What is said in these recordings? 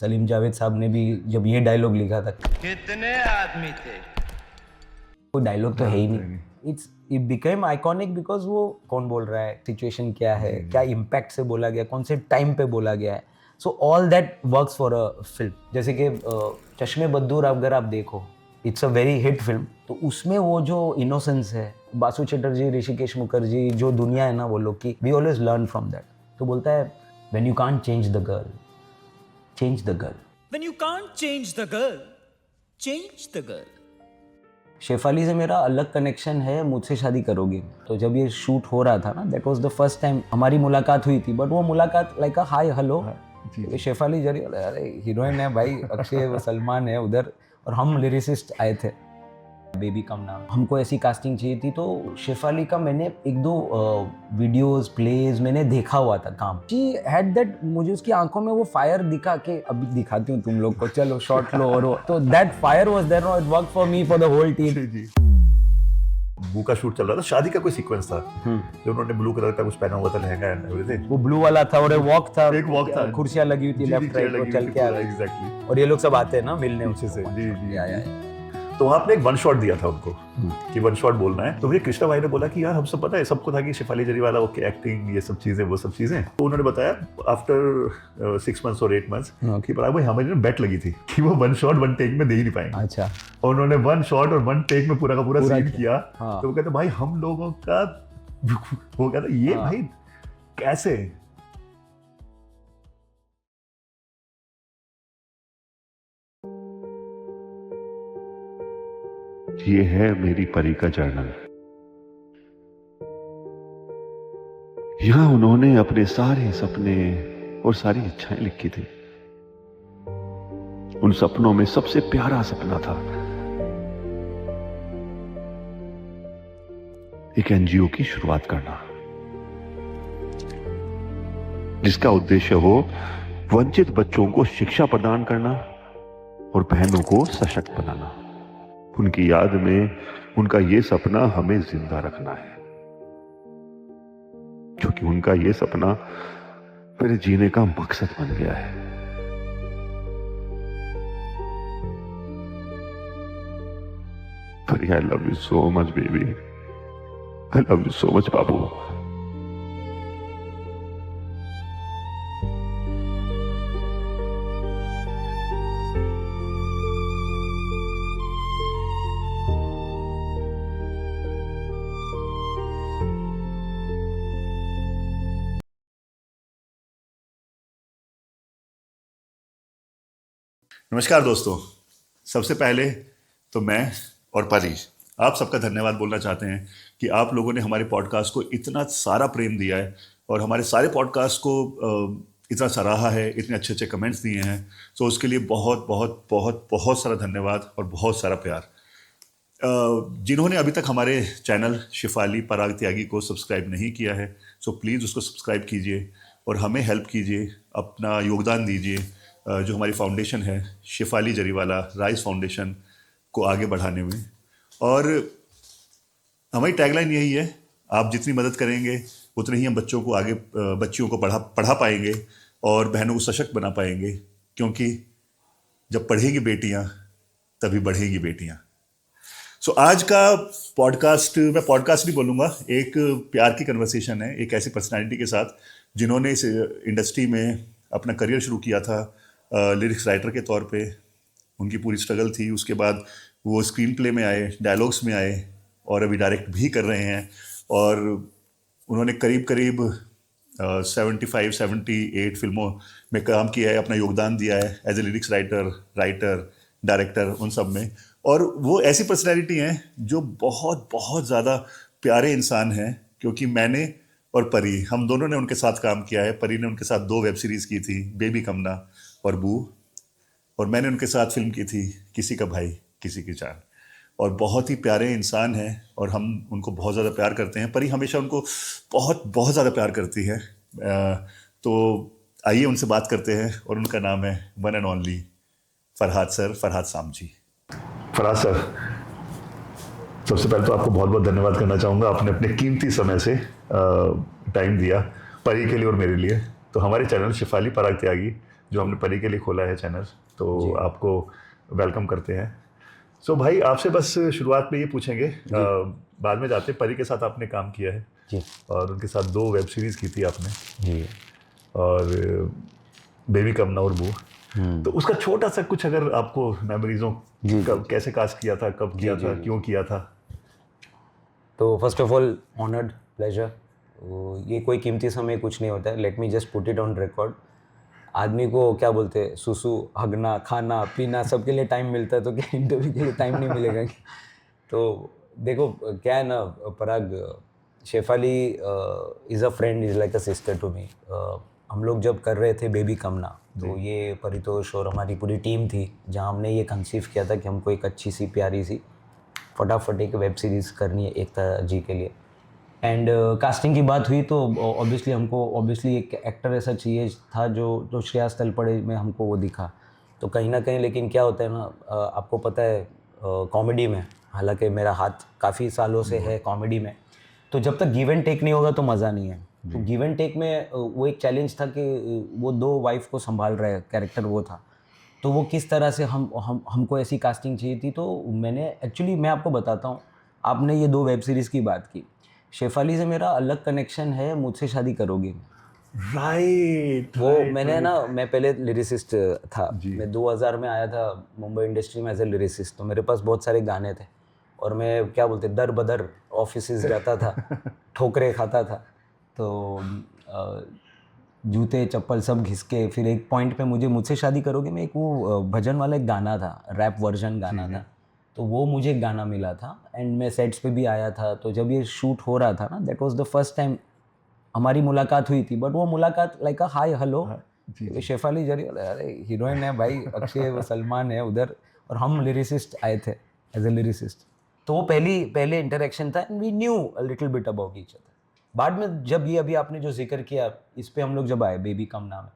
सलीम जावेद साहब ने भी जब ये डायलॉग लिखा था, कितने आदमी थे? वो डायलॉग तो है ही नहीं। इट बिकेम आइकॉनिक बिकॉज वो कौन बोल रहा है, सिचुएशन क्या है, क्या इम्पैक्ट से बोला गया, कौन से टाइम पे बोला गया है। So all that works for a film. जैसे कि चश्मे बद्दूर अगर आप देखो, it's a very hit film. तो उसमें वो जो इनोसेंस है, बासु चटर्जी, ऋषिकेश मुखर्जी, जो दुनिया है ना वो लोग की, we always learn from that. तो बोलता है when you can't change the girl, change the girl. When you can't change the girl, change the girl. Shefali से मेरा अलग कनेक्शन है, मुझसे शादी करोगी। तो जब ये शूट हो रहा था ना, that was the first time हमारी मुलाकात हुई थी। बट वो मुलाकात like a hi hello, Shefali Jari, अरे हीरोइन है भाई, अक्षय सलमान है उधर, और हम लिरिसिस्ट आए थे। बेबी कम नाम, हमको ऐसी कास्टिंग चाहिए थी। तो शेफाली का मैंने एक दो वीडियोस प्लेज मैंने देखा हुआ था काम। शी हैड दैट, मुझे उसकी आंखों में वो फायर दिखा के अभी दिखाती हूँ तुम लोग को, चलो शॉट लो। और तो that fire was there, it work for me for the whole team. बू का शूट चल रहा था, शादी का कोई सीक्वेंस था जो उन्होंने ब्लू कलर का कुछ पहना हुआ था, लहंगा एंड एवरीथिंग। वो ब्लू वाला था और एक वॉक था, कुर्सियां लगी हुई थी लेफ्ट राइट, वो चल के आ रहा है। एग्जैक्टली। और ये लोग सब आते हैं ना मिलने पीछे से, जी जी। या। तो वहाँ आपने एक वन शॉट दिया था उनको कि वन शॉट बोलना है। तो मुझे कृष्णा भाई ने बोला कि यार हम सब पता है, सबको था कि शेफाली जरीवाला, ओके एक्टिंग, ये सब चीजें, वो सब चीजें। तो उन्होंने बताया आफ्टर 6 months और 8 months कि भाई हमारी बेट लगी थी कि वो वन शॉट वन टेक में दे ही नहीं पाएंगे। अच्छा। और उन्होंने वन शॉट और वन टेक में पूरा का पूरा सीन किया। हाँ। तो वो कहते भाई हम लोगों का वो कहता ये भाई कैसे। ये है मेरी परी का जर्नल। यहां उन्होंने अपने सारे सपने और सारी इच्छाएं लिखी थी। उन सपनों में सबसे प्यारा सपना था एक एनजीओ की शुरुआत करना, जिसका उद्देश्य हो वंचित बच्चों को शिक्षा प्रदान करना और बहनों को सशक्त बनाना। उनकी याद में उनका ये सपना हमें जिंदा रखना है, क्योंकि उनका ये सपना मेरे जीने का मकसद बन गया है। Pari, I love you so much baby, I love you so much बाबू। नमस्कार दोस्तों, सबसे पहले तो मैं और परी आप सबका धन्यवाद बोलना चाहते हैं कि आप लोगों ने हमारे पॉडकास्ट को इतना सारा प्रेम दिया है और हमारे सारे पॉडकास्ट को इतना सराहा है, इतने अच्छे अच्छे कमेंट्स दिए हैं। तो उसके लिए बहुत बहुत बहुत बहुत सारा धन्यवाद और बहुत सारा प्यार। जिन्होंने अभी तक हमारे चैनल शेफाली पराग त्यागी को सब्सक्राइब नहीं किया है, सो प्लीज़ उसको सब्सक्राइब कीजिए और हमें हेल्प कीजिए, अपना योगदान दीजिए जो हमारी फाउंडेशन है शेफाली जरीवाला राइज फाउंडेशन को आगे बढ़ाने में। और हमारी टैगलाइन यही है, आप जितनी मदद करेंगे उतने ही हम बच्चों को आगे बच्चियों को पढ़ा पाएंगे और बहनों को सशक्त बना पाएंगे, क्योंकि जब पढ़ेंगी बेटियां तभी बढ़ेंगी बेटियां। सो आज का पॉडकास्ट, मैं पॉडकास्ट नहीं बोलूँगा, एक प्यार की कन्वर्सेशन है एक ऐसी पर्सनैलिटी के साथ जिन्होंने इस इंडस्ट्री में अपना करियर शुरू किया था लिरिक्स राइटर के तौर पे। उनकी पूरी स्ट्रगल थी, उसके बाद वो स्क्रीन प्ले में आए, डायलॉग्स में आए और अभी डायरेक्ट भी कर रहे हैं। और उन्होंने करीब करीब 75-78 फिल्मों में काम किया है, अपना योगदान दिया है as a lyrics writer, director, उन सब में। और वो ऐसी पर्सनैलिटी हैं जो बहुत बहुत ज़्यादा प्यारे इंसान हैं, क्योंकि मैंने और परी, हम दोनों ने उनके साथ काम किया है। परी ने उनके साथ 2 वेब सीरीज़ की थी, बेबी कमना और बू, और मैंने उनके साथ फिल्म की थी किसी का भाई किसी की जान। और बहुत ही प्यारे इंसान हैं और हम उनको बहुत ज़्यादा प्यार करते हैं। परी हमेशा उनको बहुत बहुत ज़्यादा प्यार करती है। तो आइए उनसे बात करते हैं, और उनका नाम है one and only Farhad sir, Farhad Samji. Farhad sir, सबसे पहले तो आपको बहुत बहुत धन्यवाद करना चाहूँगा, आपने अपने कीमती समय से टाइम दिया परी के लिए और मेरे लिए। तो हमारे चैनल शेफाली पराग त्यागी जो हमने परी के लिए खोला है चैनल, तो आपको वेलकम करते हैं। सो भाई आपसे बस शुरुआत में ये पूछेंगे, बाद में जाते, परी के साथ आपने काम किया है जी और उनके साथ 2 वेब सीरीज़ की थी आपने, जी। और बेबी कमना और बू, तो उसका छोटा सा कुछ अगर आपको मेमोरीजों, कब कैसे कास्ट किया था, कब किया था, क्यों किया था? तो first of all honoured, pleasure. ये कोई कीमती समय कुछ नहीं होता है, let me just put it on record. आदमी को क्या बोलते हैं, सुसु, हगना, खाना पीना सबके लिए टाइम मिलता है, तो क्या इंटरव्यू के लिए टाइम नहीं मिलेगा? तो देखो क्या है ना Parag, Shefali is a friend, is like a sister to me. हम लोग जब कर रहे थे बेबी कमना, तो ये परितोष और हमारी पूरी टीम थी, जहाँ हमने ये कंसीव किया था कि हमको एक अच्छी सी प्यारी सी फटाफट एक वेब सीरीज़ करनी है एकता जी के लिए। एंड कास्टिंग की बात हुई तो ऑब्वियसली हमको एक एक्टर ऐसा चाहिए था जो श्रेया तलपड़े में हमको वो दिखा। तो कहीं ना कहीं लेकिन क्या होता है ना, आपको पता है कॉमेडी में, हालांकि मेरा हाथ काफ़ी सालों से है कॉमेडी में, तो जब तक गिव एंड टेक नहीं होगा तो मज़ा नहीं है। तो गिव एंड टेक में वो एक चैलेंज था कि वो 2 वाइफ को संभाल रहे कैरेक्टर वो था, तो वो किस तरह से हमको ऐसी कास्टिंग चाहिए थी। तो मैं आपको बताता हूँ, आपने ये 2 वेब सीरीज़ की बात की, शेफाली से मेरा अलग कनेक्शन है, मुझसे शादी करोगे। राइट, वो मैंने ना, मैं पहले लिरिसिस्ट था, मैं 2000 में आया था मुंबई इंडस्ट्री में एज ए लिरिसिस्ट। तो मेरे पास बहुत सारे गाने थे और मैं क्या बोलते दर बदर ऑफिसेज जाता था, ठोकरे खाता था, तो जूते चप्पल सब घिस के फिर एक पॉइंट पे मुझसे शादी करोगे में एक वो भजन वाला एक गाना था, रैप वर्जन गाना था, तो वो मुझे एक गाना मिला था एंड मैं सेट्स पे भी आया था। तो जब ये शूट हो रहा था ना, that was the first time हमारी मुलाकात हुई थी, बट वो मुलाकात like a hi hello, Shefali Jari, अरे हीरोइन है भाई, अक्षय सलमान है उधर, और हम लिरिसिस्ट आए थे एज ए लिरिसिस्ट। तो वो पहले इंटरेक्शन था and we knew a little bit about each other. बाद में जब ये अभी आपने जो जिक्र किया, इस पे हम लोग जब आए बेबी कम नाम है,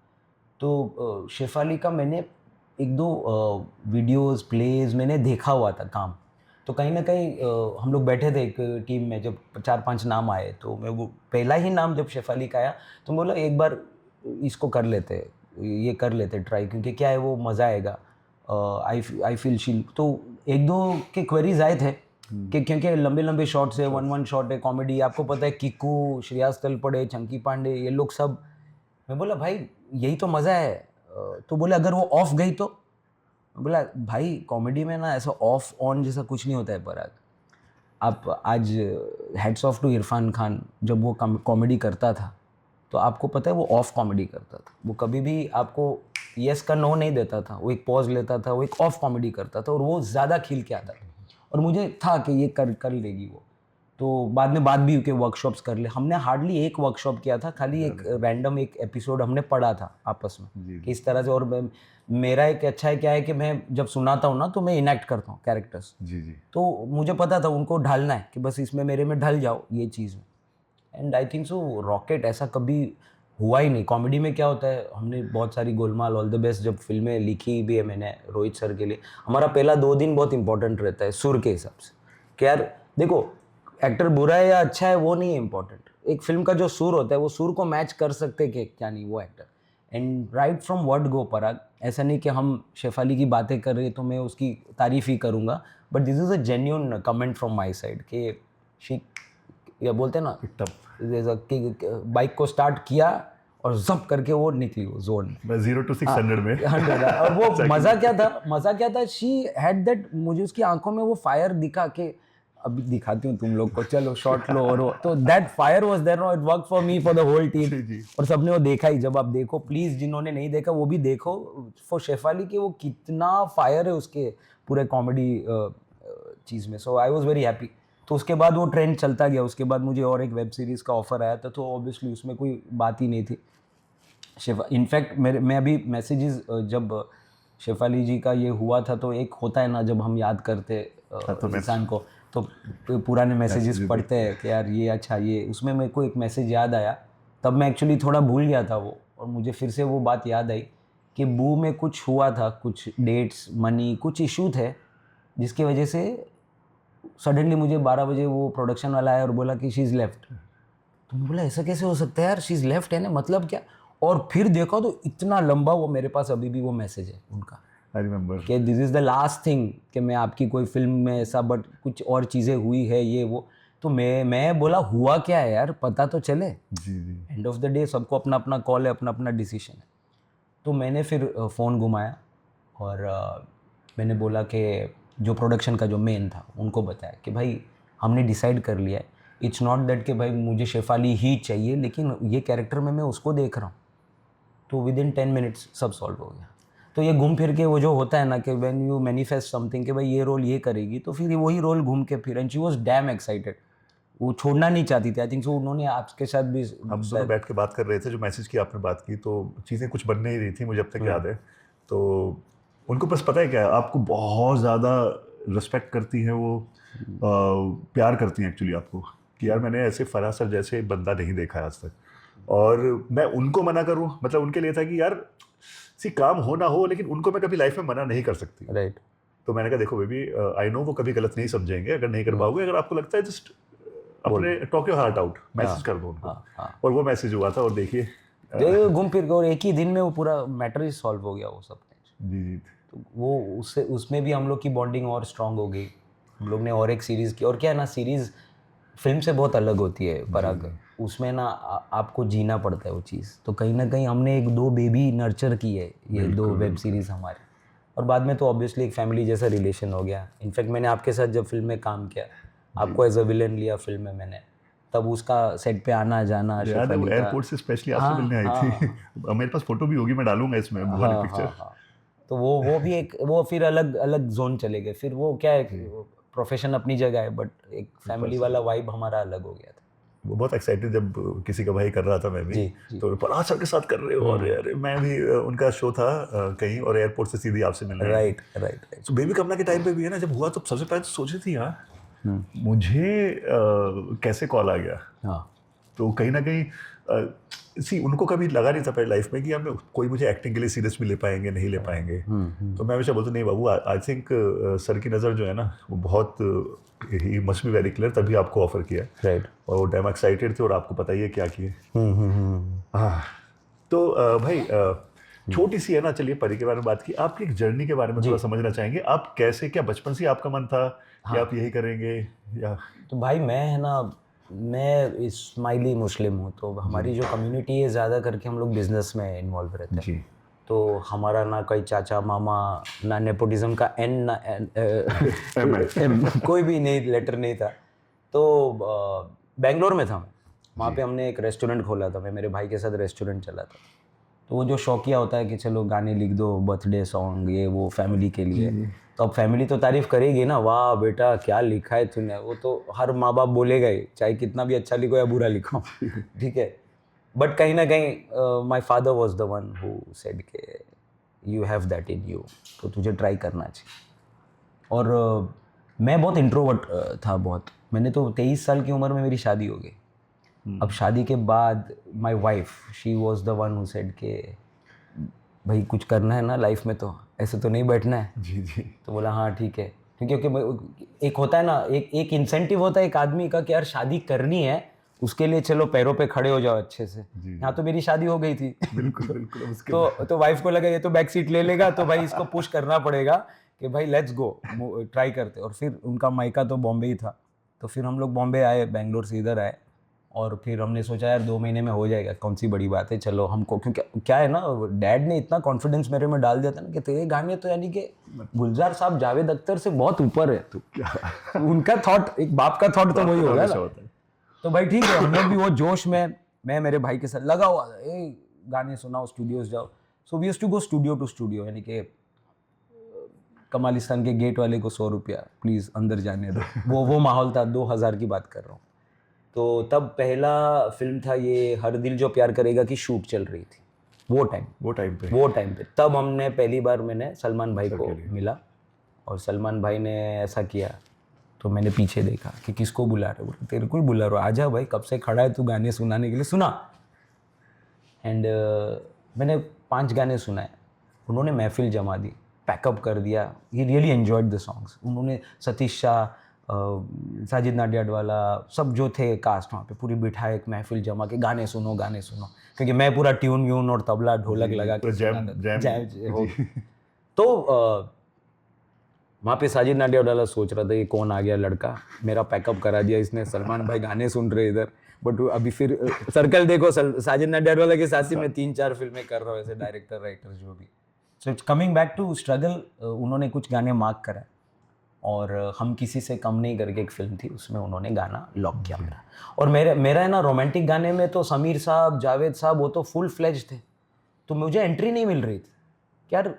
तो शेफाली का मैंने 1-2 वीडियोस प्लेज मैंने देखा हुआ था काम। तो कहीं ना कहीं हम लोग बैठे थे एक टीम में, जब 4-5 नाम आए, तो मैं वो पहला ही नाम जब शेफाली का आया तो बोला एक बार इसको कर लेते, ये कर लेते ट्राई, क्योंकि क्या है वो मज़ा आएगा। आई फील शील, तो 1-2 के क्वेरीज आए थे कि क्योंकि लंबे लंबे शॉट्स है, 1-1 शॉट है, कॉमेडी, आपको पता है किक्कू, श्रेया तलपड़े, चंकी पांडे, ये लोग सब। मैं बोला भाई यही तो मज़ा है। तो बोले अगर वो ऑफ गई तो? बोला भाई कॉमेडी में ना ऐसा ऑफ ऑन जैसा कुछ नहीं होता है पराग। आप आज hats off to Irfan Khan, जब वो कॉमेडी करता था तो आपको पता है वो ऑफ कॉमेडी करता था, वो कभी भी आपको यस का नो नहीं देता था, वो एक पॉज लेता था, वो एक ऑफ कॉमेडी करता था और वो ज़्यादा खिल के आता था। और मुझे था कि ये कर लेगी वो। तो बाद में बात भी हुई कि वर्कशॉप्स कर ले। हमने हार्डली एक वर्कशॉप किया था, खाली एक रैंडम एक एपिसोड हमने पढ़ा था आपस में कि इस तरह से। और मेरा एक अच्छा है क्या है कि मैं जब सुनाता हूँ ना तो मैं इनैक्ट करता हूँ कैरेक्टर्स। तो मुझे पता था उनको ढालना है कि बस इसमें मेरे में ढल जाओ ये चीज़ में। And I think so rocket ऐसा कभी हुआ ही नहीं। कॉमेडी में क्या होता है, हमने बहुत सारी गोलमाल, ऑल द बेस्ट जब फिल्में लिखी भी है मैंने रोहित सर के लिए, हमारा पहला 2 दिन बहुत इंपॉर्टेंट रहता है सुर के हिसाब से कि यार देखो एक्टर बुरा है या अच्छा है वो नहीं है इंपॉर्टेंट, एक फिल्म का जो सुर होता है वो सुर को मैच कर सकते कि क्या नहीं वो actor. And right from word go Parag, ऐसा नहीं कि हम शेफाली की बातें कर रहे तो मैं उसकी तारीफ ही करूँगा, but this is a genuine comment from my side कि शी, या बोलते हैं ना बाइक को स्टार्ट किया और जब करके वो निकली वो जोन 0 to 600 में 100। और वो मज़ा क्या था, शी हैड दैट, मुझे उसकी आंखों में वो फायर दिखा कि अभी दिखाती हूँ तुम लोग को, चलो शॉट लो, और तो that fire was there, it work for me for the whole team. और सबने वो देखा ही, जब आप देखो प्लीज जिन्होंने नहीं देखा वो भी देखो फॉर शेफाली कि वो कितना फायर है उसके पूरे कॉमेडी चीज़ में। सो आई वाज वेरी हैप्पी। तो उसके बाद वो ट्रेंड चलता गया, उसके बाद मुझे और एक वेब सीरीज़ का ऑफर आया था, तो ऑब्वियसली उसमें कोई बात ही नहीं थी। इनफैक्ट मैं अभी मैसेजेस जब शेफाली जी का ये हुआ था, तो एक होता है ना जब हम याद करते इंसान को, तो पुराने मैसेजेस पढ़ते हैं कि यार ये अच्छा, ये उसमें मेरे को एक मैसेज याद आया, तब मैं एक्चुअली थोड़ा भूल गया था वो, और मुझे फिर से वो बात याद आई कि बू में कुछ हुआ था, कुछ डेट्स, मनी, कुछ इशू थे जिसकी वजह से सडनली मुझे 12 बजे वो प्रोडक्शन वाला आया और बोला कि शी इज़ लेफ्ट। तो मैं बोला ऐसा कैसे हो सकता है यार, शी इज़ लेफ्ट है ना, मतलब क्या? और फिर देखो तो इतना लंबा, वो मेरे पास अभी भी वो मैसेज है उनका आई रिमेम्बर कि this is the last thing कि मैं आपकी कोई फिल्म में ऐसा, बट कुछ और चीज़ें हुई है ये वो। तो मैं बोला हुआ क्या है यार, पता तो चले। जी जी एंड ऑफ द डे सबको अपना अपना कॉल है, अपना अपना डिसीजन है। तो मैंने फिर फ़ोन घुमाया और मैंने बोला कि जो प्रोडक्शन का जो मेन था उनको बताया कि भाई हमने डिसाइड कर लिया है, इट्स नॉट दैट कि भाई मुझे शेफाली ही चाहिए, लेकिन ये कैरेक्टर में मैं उसको देख रहा हूँ। तो विद इन 10 मिनट्स सब सॉल्व हो गया। तो ये घूम फिर के वो जो होता है ना कि व्हेन यू मैनिफेस्ट समथिंग कि भाई ये रोल ये करेगी, तो फिर वही रोल घूम के फिर, and she was dam excited, वो छोड़ना नहीं चाहती थी। आई थिंक सो उन्होंने आपके साथ भी हम दोनों बैठ के बात कर रहे थे, जो मैसेज की आपने बात की तो चीज़ें कुछ बन नहीं रही थी, मुझे अब तक याद है। तो उनको बस पता है क्या, आपको बहुत ज़्यादा रिस्पेक्ट करती हैं वो, प्यार करती हैं एक्चुअली आपको, कि यार मैंने ऐसे फराह सर जैसे बंदा नहीं देखा है आज तक। और मैं उनको मना करूं, मतलब उनके लिए था कि यार सी काम हो ना हो, लेकिन उनको मैं कभी लाइफ में मना नहीं कर सकती। राइट। तो मैंने कहा देखो बेबी, आई नो वो कभी गलत नहीं समझेंगे, अगर नहीं कर पाओगे, अगर आपको लगता है जस्ट अपने talk your heart out, message कर दो उनको। और वो मैसेज हुआ था, और देखिए घूम फिर के और एक ही दिन में वो पूरा मैटर ही सॉल्व हो गया वो सब। जी जी तो वो उससे उसमें भी हम लोग की बॉन्डिंग और स्ट्रांग हो गई। हम लोग ने और एक सीरीज़ की, और क्या है ना, सीरीज़ फिल्म से बहुत अलग होती है पराग, उसमें ना आपको जीना पड़ता है वो चीज़। तो कहीं ना कहीं हमने एक दो बेबी नर्चर की है ये दो वेब सीरीज़ हमारे, और बाद में तो ऑब्वियसली एक फैमिली जैसा रिलेशन हो गया। इनफैक्ट मैंने आपके साथ जब फिल्म में काम किया, आपको एज अ विलन लिया फिल्म में मैंने, तब उसका सेट पे आना जाना, याद है वो एयरपोर्ट से स्पेशली आपसे मिलने आई थी। मेरे पास फोटो भी होगी, मैं डालूंगा इसमें वाली पिक्चर। तो वो भी एक, वो फिर अलग अलग जोन चले गए। फिर वो क्या है, प्रोफेशन अपनी जगह है, बट एक फैमिली वाला वाइब हमारा अलग हो गया था। वो बहुत एक्साइटेड जब किसी का भाई कर रहा था, मैं भी जी। तो पराग सर के साथ कर रहे हो, और यार मैं भी उनका शो था कहीं, और एयरपोर्ट से सीधी आपसे मिलने। राइट। तो बेबी कमला के टाइम पे भी है ना, जब हुआ तो सबसे पहले तो सोची थी यार मुझे कैसे कॉल आ गया। हाँ। तो कहीं ना कहीं उनको कभी लगा नहीं था पहले लाइफ में कि यार कोई मुझे एक्टिंग के लिए सीरियस भी ले पाएंगे, नहीं ले पाएंगे। तो मैं हमेशा बोलता नहीं बाबू, आई थिंक सर की नज़र जो है ना वो बहुत, he must be very clear, तभी आपको ऑफर किया। राइट। और वो टाइम एक्साइटेड थे, और आपको पता ही है क्या किए। हाँ। तो भाई छोटी सी है ना, चलिए परी के बारे में बात की, आपकी एक जर्नी के बारे में थोड़ा समझना चाहेंगे। आप कैसे, क्या बचपन से आपका मन था कि आप यही करेंगे या? तो भाई मैं है ना, मैं इस्माइली मुस्लिम हूँ, तो हमारी जो कम्युनिटी है ज़्यादा करके हम लोग बिजनेस में इन्वॉल्व रहते हैं। जी। तो हमारा ना कोई चाचा मामा, ना नेपोटिज्म का एन, ना एम, कोई भी नहीं, लेटर नहीं था। तो बेंगलोर में था मैं, वहाँ पे हमने एक रेस्टोरेंट खोला था, मैं मेरे भाई के साथ रेस्टोरेंट चला था। तो वो जो शौकिया होता है कि चलो गाने लिख दो, बर्थडे सॉन्ग, ये वो फैमिली के लिए, तो अब फैमिली तो तारीफ करेगी ना, वाह बेटा क्या लिखा है तूने, वो तो हर माँ बाप बोलेगा ही, चाहे कितना भी अच्छा लिखो या बुरा लिखो। ठीक है। बट कहीं ना कहीं my father was the one who said के you have that in you, तो तुझे ट्राई करना चाहिए। और मैं बहुत इंट्रोवर्ट था बहुत। मैंने तो 23 साल की उम्र में मेरी शादी हो गई। अब शादी के बाद my wife, she was the one who said के भाई कुछ करना है ना लाइफ में, तो ऐसे तो नहीं बैठना है। जी। तो बोला हाँ ठीक है, क्योंकि एक होता है ना, एक इंसेंटिव होता है एक आदमी का कि यार शादी करनी है, उसके लिए चलो पैरों पे खड़े हो जाओ अच्छे से। यहाँ तो मेरी शादी हो गई थी। बिल्कुल। तो वाइफ को लगा ये तो बैक सीट ले लेगा, तो भाई इसको पुश करना पड़ेगा कि भाई लेट्स गो, ट्राई करते। और फिर उनका मायका तो बॉम्बे ही था, तो फिर हम लोग बॉम्बे आए, बेंगलोर से इधर आए, और फिर हमने सोचा यार 2 महीने में हो जाएगा, कौन सी बड़ी बात है, चलो हमको, क्योंकि क्या है ना, डैड ने इतना कॉन्फिडेंस मेरे में डाल दिया था ना कि तेरे गाने तो यानी कि गुलजार साहब जावेद अख्तर से बहुत ऊपर है। तो क्या उनका थॉट, एक बाप का थॉट तो वही होगा ना। तो भाई ठीक है, हम लोग भी वो जोश में, मैं मेरे भाई के साथ लगा हुआ था, गाने सुनाओ, स्टूडियोज जाओ। So we used to go studio to studio, यानी कि कमालिस्तान के गेट वाले को 100 रुपया प्लीज़ अंदर जाने दो, वो माहौल था। 2000 की बात कर रहा हूँ। तो तब पहला फिल्म था ये हर दिल जो प्यार करेगा की शूट चल रही थी वो टाइम पे। तब हमने पहली बार, मैंने सलमान भाई को मिला, और सलमान भाई ने ऐसा किया, तो मैंने पीछे देखा कि किसको बुला रहे, बोला तेरे को ही बुला रहा, आजा भाई, कब से खड़ा है तू गाने सुनाने के लिए, सुना। एंड मैंने 5 गाने सुनाए, उन्होंने महफिल जमा दी, पैकअप कर दिया। He really enjoyed the songs. उन्होंने सतीश शाह, साजिद नाडियाडवाला सब जो थे कास्ट वहाँ पे पूरी बिठाए एक महफिल जमा के गाने सुनो क्योंकि मैं पूरा ट्यून व्यून और तबला ढोलक लगा के जैम हो। तो वहाँ पे साजिद नाडियाडवाला सोच रहा था ये कौन आ गया लड़का, मेरा पैकअप करा दिया इसने, सलमान भाई गाने सुन रहे इधर। बट अभी फिर सर्कल देखो, साजिद नाडियाडवाला के साथ ही मैं 3-4 फिल्में कर रहा हूँ ऐसे डायरेक्टर राइटर जो भी। So it's coming back to struggle. उन्होंने कुछ गाने मार्क करा और हम किसी से कम नहीं करके एक फिल्म थी, उसमें उन्होंने गाना लॉक किया मेरा। और मेरा है ना रोमांटिक गाने में तो समीर साहब, जावेद साहब वो तो फुल फ्लेज थे, तो मुझे एंट्री नहीं मिल रही थी यार,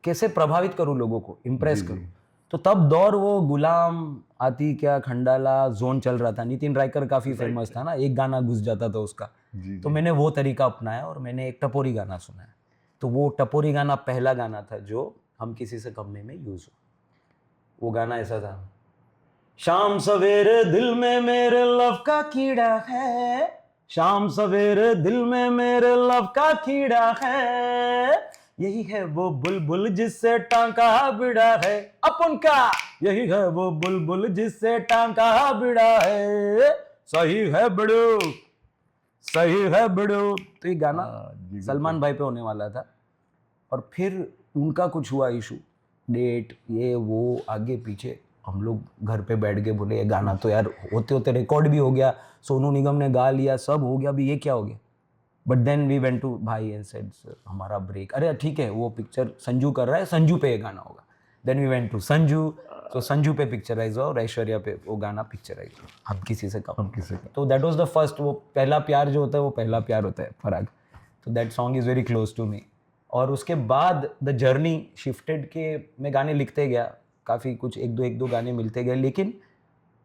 कैसे प्रभावित करूँ लोगों को, इम्प्रेस करूँ। तो तब दौर वो गुलाम, आती क्या, खंडाला, जोन चल रहा था। नितिन रायकर काफ़ी फेमस था ना, एक गाना घुस जाता था उसका। तो मैंने वो तरीका अपनाया और मैंने एक टपोरी गाना सुना है। तो वो टपोरी गाना पहला गाना था जो हम किसी से कम नहीं में यूज़ हुआ। वो गाना ऐसा था, शाम सवेरे दिल में मेरे लव का कीड़ा है, शाम सवेरे दिल में मेरे लव का कीड़ा है, यही है वो बुलबुल जिससे टांका बिड़ा है अपन का, यही है वो बुलबुल जिससे टांका बिड़ा है, सही है बड़ो, सही है बड़ो। तो ये गाना सलमान भाई पे होने वाला था और फिर उनका कुछ हुआ इशू, डेट ये वो आगे पीछे, हम लोग घर पे बैठ के बोले ये गाना तो यार होते होते रिकॉर्ड भी हो गया, सोनू निगम ने गा लिया, सब हो गया, अभी ये क्या हो गया। But then we went to भाई एंड सेड हमारा ब्रेक, अरे ठीक है वो पिक्चर संजू कर रहा है, संजू पे ये गाना होगा। Then we went to Sanju, तो संजू पे पिक्चराइज हुआ और ऐश्वर्या पे वो गाना पिक्चराइज हुआ, हम किसी से कम। तो दैट वाज द फर्स्ट, वो पहला प्यार जो होता है वो पहला प्यार होता है, फराग। तो that song is very close to me. और उसके बाद द जर्नी शिफ्टेड के मैं गाने लिखते गया, काफ़ी कुछ एक दो गाने मिलते गए, लेकिन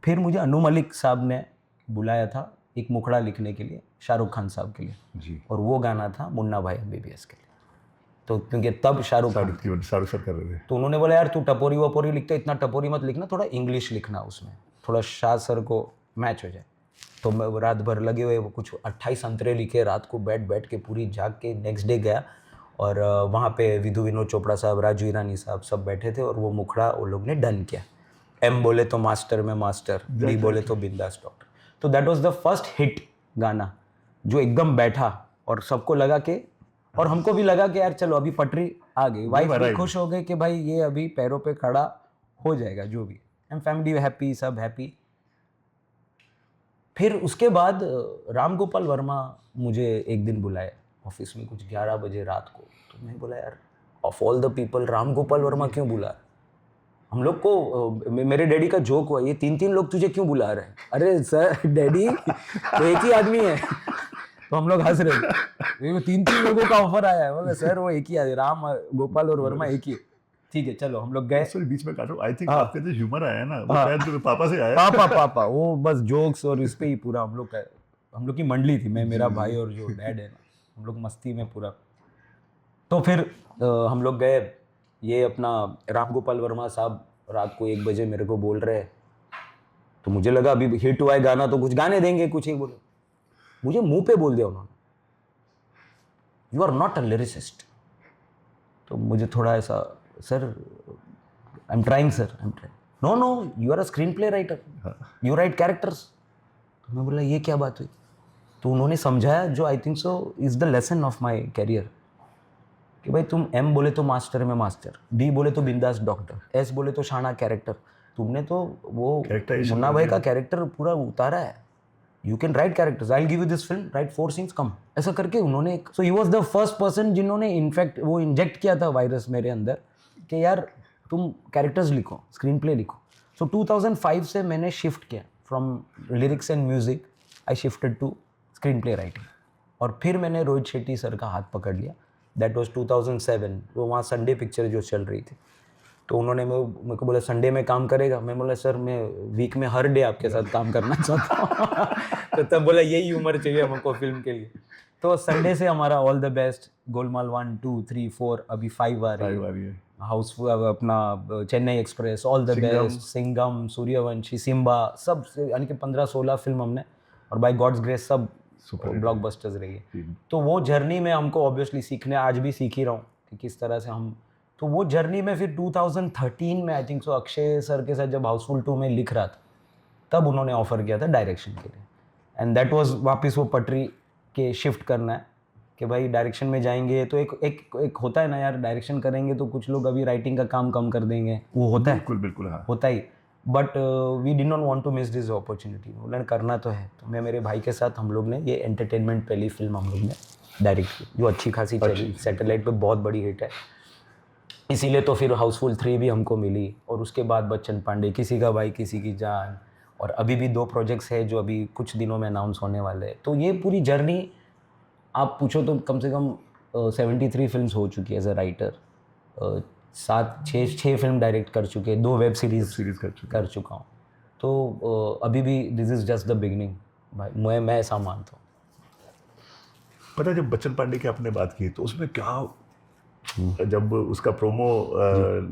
फिर मुझे अनु मलिक साहब ने बुलाया था एक मुखड़ा लिखने के लिए, शाहरुख खान साहब के लिए जी। और वो गाना था मुन्ना भाई MBBS के लिए। तो क्योंकि तब शाहरुख शाहरुख सर कर रहे थे, तो उन्होंने बोला यार तू टपोरी वपोरी लिखते, इतना टपोरी मत लिखना, थोड़ा इंग्लिश लिखना, उसमें थोड़ा शाह सर को मैच हो जाए। तो मैं रात भर लगे हुए वो कुछ 28 अंतरे लिखे, रात को बैठ के पूरी जाग के नेक्स्ट डे गया और वहाँ पे विधु विनोद चोपड़ा साहब, राजू ईरानी साहब सब बैठे थे और वो मुखड़ा वो लोग ने डन किया। M बोले तो मास्टर में मास्टर, D बोले तो बिंदास डॉक्टर। तो that was the first hit गाना जो एकदम बैठा और सबको लगा कि, और हमको भी लगा कि यार चलो अभी पटरी आ गई, वाइफ भी खुश हो गए कि भाई ये अभी पैरों पे खड़ा हो जाएगा जो भी, एंड फैमिली हैप्पी, सब हैप्पी। फिर उसके बाद राम गोपाल वर्मा मुझे एक दिन बुलाए ऑफिस में कुछ 11 बजे रात को। तो मैं बोला यार of all the people Ram Gopal Verma क्यों बुला, हम लोग को मेरे डैडी का जोक हुआ, ये 3 लोग तुझे क्यों बुला रहे हैं। अरे सर डैडी तो एक ही आदमी है। तो हम लोग हंस रहे थे, 3 लोगों का ऑफर आया है। बोले सर वो एक ही है, राम गोपाल और वर्मा एक ही है। ठीक है चलो हम लोग गए। सॉरी बीच में काटो, आई थिंक आपका जो ह्यूमर आया ना वो शायद तुम्हें पापा से आया। पापा वो बस जोक्स और इस पे ही पूरा हम लोग की मंडली थी, मैं मेरा भाई और जो डैड है ना, हम लोग मस्ती में पूरा। तो फिर हम लोग गए, ये अपना राम गोपाल वर्मा साहब रात को 1 बजे मेरे को बोल रहे हैं। तो मुझे लगा अभी हिट हुआ है गाना तो कुछ गाने देंगे, कुछ ही बोले। मुझे मुंह पे बोल दिया उन्होंने, you are not a lyricist. तो मुझे थोड़ा ऐसा, sir I am trying sir, I am trying. No you are a screen play writer, you write characters. तो मैं बोला ये क्या बात हुई। तो उन्होंने समझाया जो I think so is the lesson of my career, कि भाई तुम M बोले तो मास्टर में मास्टर, D बोले तो बिंदास डॉक्टर, S बोले तो शाना कैरेक्टर, तुमने तो वो मुन्ना भाई का कैरेक्टर पूरा उतारा है। You can write characters, I will give you this film, write 4 scenes come, ऐसा करके उन्होंने। So he was the first person जिन्होंने इनफैक्ट वो इंजेक्ट किया था वायरस मेरे अंदर कि यार तुम कैरेक्टर्स लिखो, स्क्रीन प्ले लिखो। सो 2005 से मैंने शिफ्ट किया from lyrics and music, I shifted to screen play writing. और फिर मैंने रोहित शेट्टी सर का हाथ पकड़ लिया, दैट वाज 2007। वो वहाँ संडे पिक्चर जो चल रही थी, तो उन्होंने मेरे को बोला संडे में काम करेगा। मैं बोला सर मैं वीक में हर डे आपके साथ काम करना चाहता हूँ। तो तब बोला यही उम्र चाहिए हमको फिल्म के लिए। तो संडे से हमारा ऑल द बेस्ट, गोलमाल 1, 2, 3, 4, अभी 5 आ रही है, हाउसफुल, अपना चेन्नई एक्सप्रेस, ऑल द बेस्ट, सिंघम, सूर्यवंशी, सिम्बा, सब यानी कि 15-16 फिल्म हमने, और बाय गॉड्स ग्रेस सब ब्लॉकबस्टर्स रही है। तो वो जर्नी में हमको ऑब्वियसली सीखने, आज भी सीख ही रहा हूँ कि किस तरह से हम तो वो जर्नी में फिर 2013 में आई थिंक सो अक्षय सर के साथ जब हाउसफुल 2 में लिख रहा था, तब उन्होंने ऑफर किया था डायरेक्शन के लिए। एंड दैट वाज वापस वो पटरी के शिफ्ट करना है कि भाई डायरेक्शन में जाएंगे तो एक होता है ना यार, डायरेक्शन करेंगे तो कुछ लोग अभी राइटिंग का काम कम कर देंगे, वो होता है, बिल्कुल बिल्कुल, हाँ। होता ही। But we did not want to miss this opportunity, बोला करना तो है। तो मैं मेरे भाई के साथ हम लोग ने ये एंटरटेनमेंट पहली फिल्म हम लोग ने डायरेक्ट की, जो अच्छी खासी चली, सैटेलाइट पे बहुत बड़ी हिट है। इसीलिए तो फिर हाउसफुल 3 भी हमको मिली, और उसके बाद बच्चन पांडे, किसी का भाई किसी की जान, और अभी भी 2 प्रोजेक्ट्स है जो अभी कुछ दिनों में अनाउंस होने वाले हैं। तो ये पूरी जर्नी आप पूछो तो कम से कम 73 फिल्म्स हो चुकी है as a writer, 6 film direct कर चुके, 2 वेब सीरीज कर चुका हूँ। तो अभी भी this is just the beginning भाई, मैं ऐसा मानता हूँ। पता है, जब बच्चन पांडे की आपने बात की तो उसमें क्या, जब उसका प्रोमो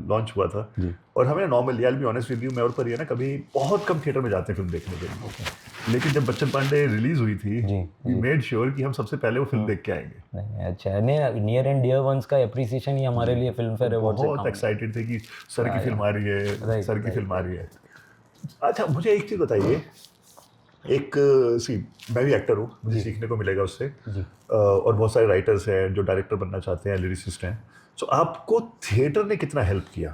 लॉन्च हुआ था, और हमें normally, I will be honest with you, मैं और पर ये ना कभी बहुत कम थिएटर में जाते हैं फिल्म देखने के लिए, लेकिन जब बच्चन पांडे रिलीज हुई थी, वी मेड श्योर कि हम सबसे पहले वो फिल्म देख के आएंगे। नहीं अच्छा, नहीं नियर एंड डियर वंस का एप्रिसिएशन ही हमारे लिए फिल्म फेयर अवार्ड से बहुत एक्साइटेड थे कि सर की फिल्म आ रही है, सर की फिल्म आ रही है। अच्छा, मुझे एक चीज़ बताइए, एक मैं भी एक्टर हूँ, मुझे सीखने को मिलेगा उससे, और बहुत सारे राइटर्स हैं जो डायरेक्टर बनना चाहते हैं, लिरिसिस्ट हैं। तो आपको थिएटर ने कितना हेल्प किया?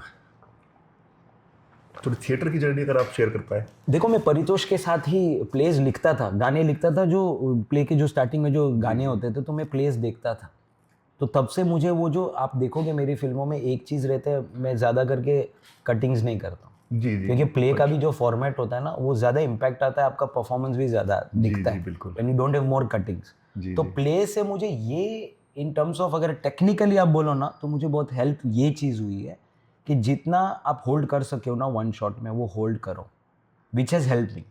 थोड़ी थिएटर की जर्नी अगर आप शेयर कर पाए। देखो, मैं परितोष के साथ ही प्लेज लिखता था, गाने लिखता था, जो प्ले के जो स्टार्टिंग में जो गाने होते थे तो मैं प्लेज देखता था। तो तब से मुझे वो, जो आप देखोगे मेरी फिल्मों में एक चीज़ रहता है, मैं ज़्यादा करके कटिंग्स नहीं करता हूँ, जी, क्योंकि प्ले का भी जो फॉर्मेट होता है ना, वो ज़्यादा इम्पैक्ट आता है, आपका परफॉर्मेंस भी ज़्यादा दिखता है, बिल्कुल। When you don't have more cuttings. तो प्ले से मुझे ये, इन टर्म्स ऑफ अगर टेक्निकली आप बोलो ना, तो मुझे बहुत हेल्प ये चीज़ हुई है कि जितना आप होल्ड कर सके हो ना वन शॉट में, वो होल्ड करो, विच हैज़ हेल्प मी।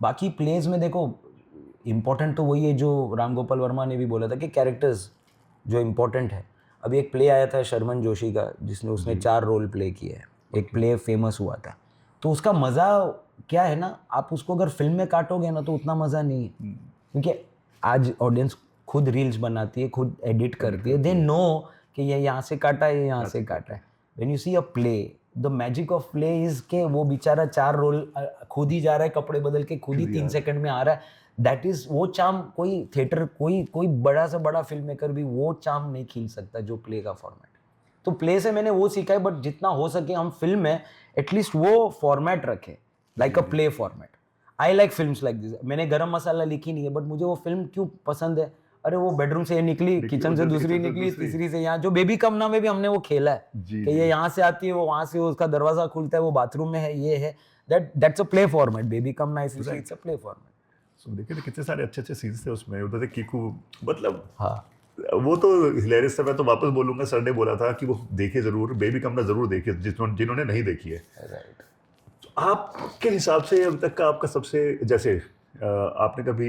बाकी प्लेज में देखो, इम्पॉर्टेंट तो वही है जो राम गोपाल वर्मा ने भी बोला था कि कैरेक्टर्स जो इम्पोर्टेंट है। अभी एक प्ले आया था शर्मन जोशी का, जिसने उसने 4 रोल प्ले किए हैं, एक प्ले फेमस हुआ था। तो उसका मज़ा क्या है ना, आप उसको अगर फिल्म में काटोगे ना तो उतना मज़ा नहीं है, क्योंकि आज ऑडियंस खुद रील्स बनाती है, खुद एडिट करती है, दे नो कि ये यहाँ से काटा है, ये यहाँ से काटा है। When you see a play, the magic of play is के वो बेचारा 4 रोल खुद ही जा रहा है, कपड़े बदल के खुद ही 3 सेकंड में आ रहा है। दैट इज वो चार्म, कोई थिएटर, कोई बड़ा से बड़ा फिल्म मेकर भी वो चार्म नहीं खींच सकता जो प्ले का फॉर्मेट। तो प्ले से मैंने वो सीखा है, बट जितना हो सके हम फिल्म में एटलीस्ट वो फॉर्मेट रखें, like a play format. I like films like this. मैंने गरम मसाला लिखी नहीं है, बट मुझे वो फिल्म क्यों पसंद है, अरे वो बेडरूम से ये निकली, किचन से दूसरी निकली, तीसरी से यहाँ, जो बेबी कम नाम में भी हमने वो खेला है कि ये यहाँ से आती है, वो वहाँ से, उसका दरवाजा खुलता है, वो बाथरूम में है, ये है, that's a play format. Baby come nice, it's a play format. So देखिए कितने सारे अच्छे अच्छे सीन्स थे उसमें, उधर से कीकू, मतलब हाँ, वो तो हिलेरियस था। मैं तो वापस बोलूंगा, सर ने बोला था कि वो देखे जरूर, बेबी कमना जरूर देखे, जिन्होंने नहीं देखी है। राइट। तो आपके हिसाब से अब तक का आपका सबसे, जैसे आपने कभी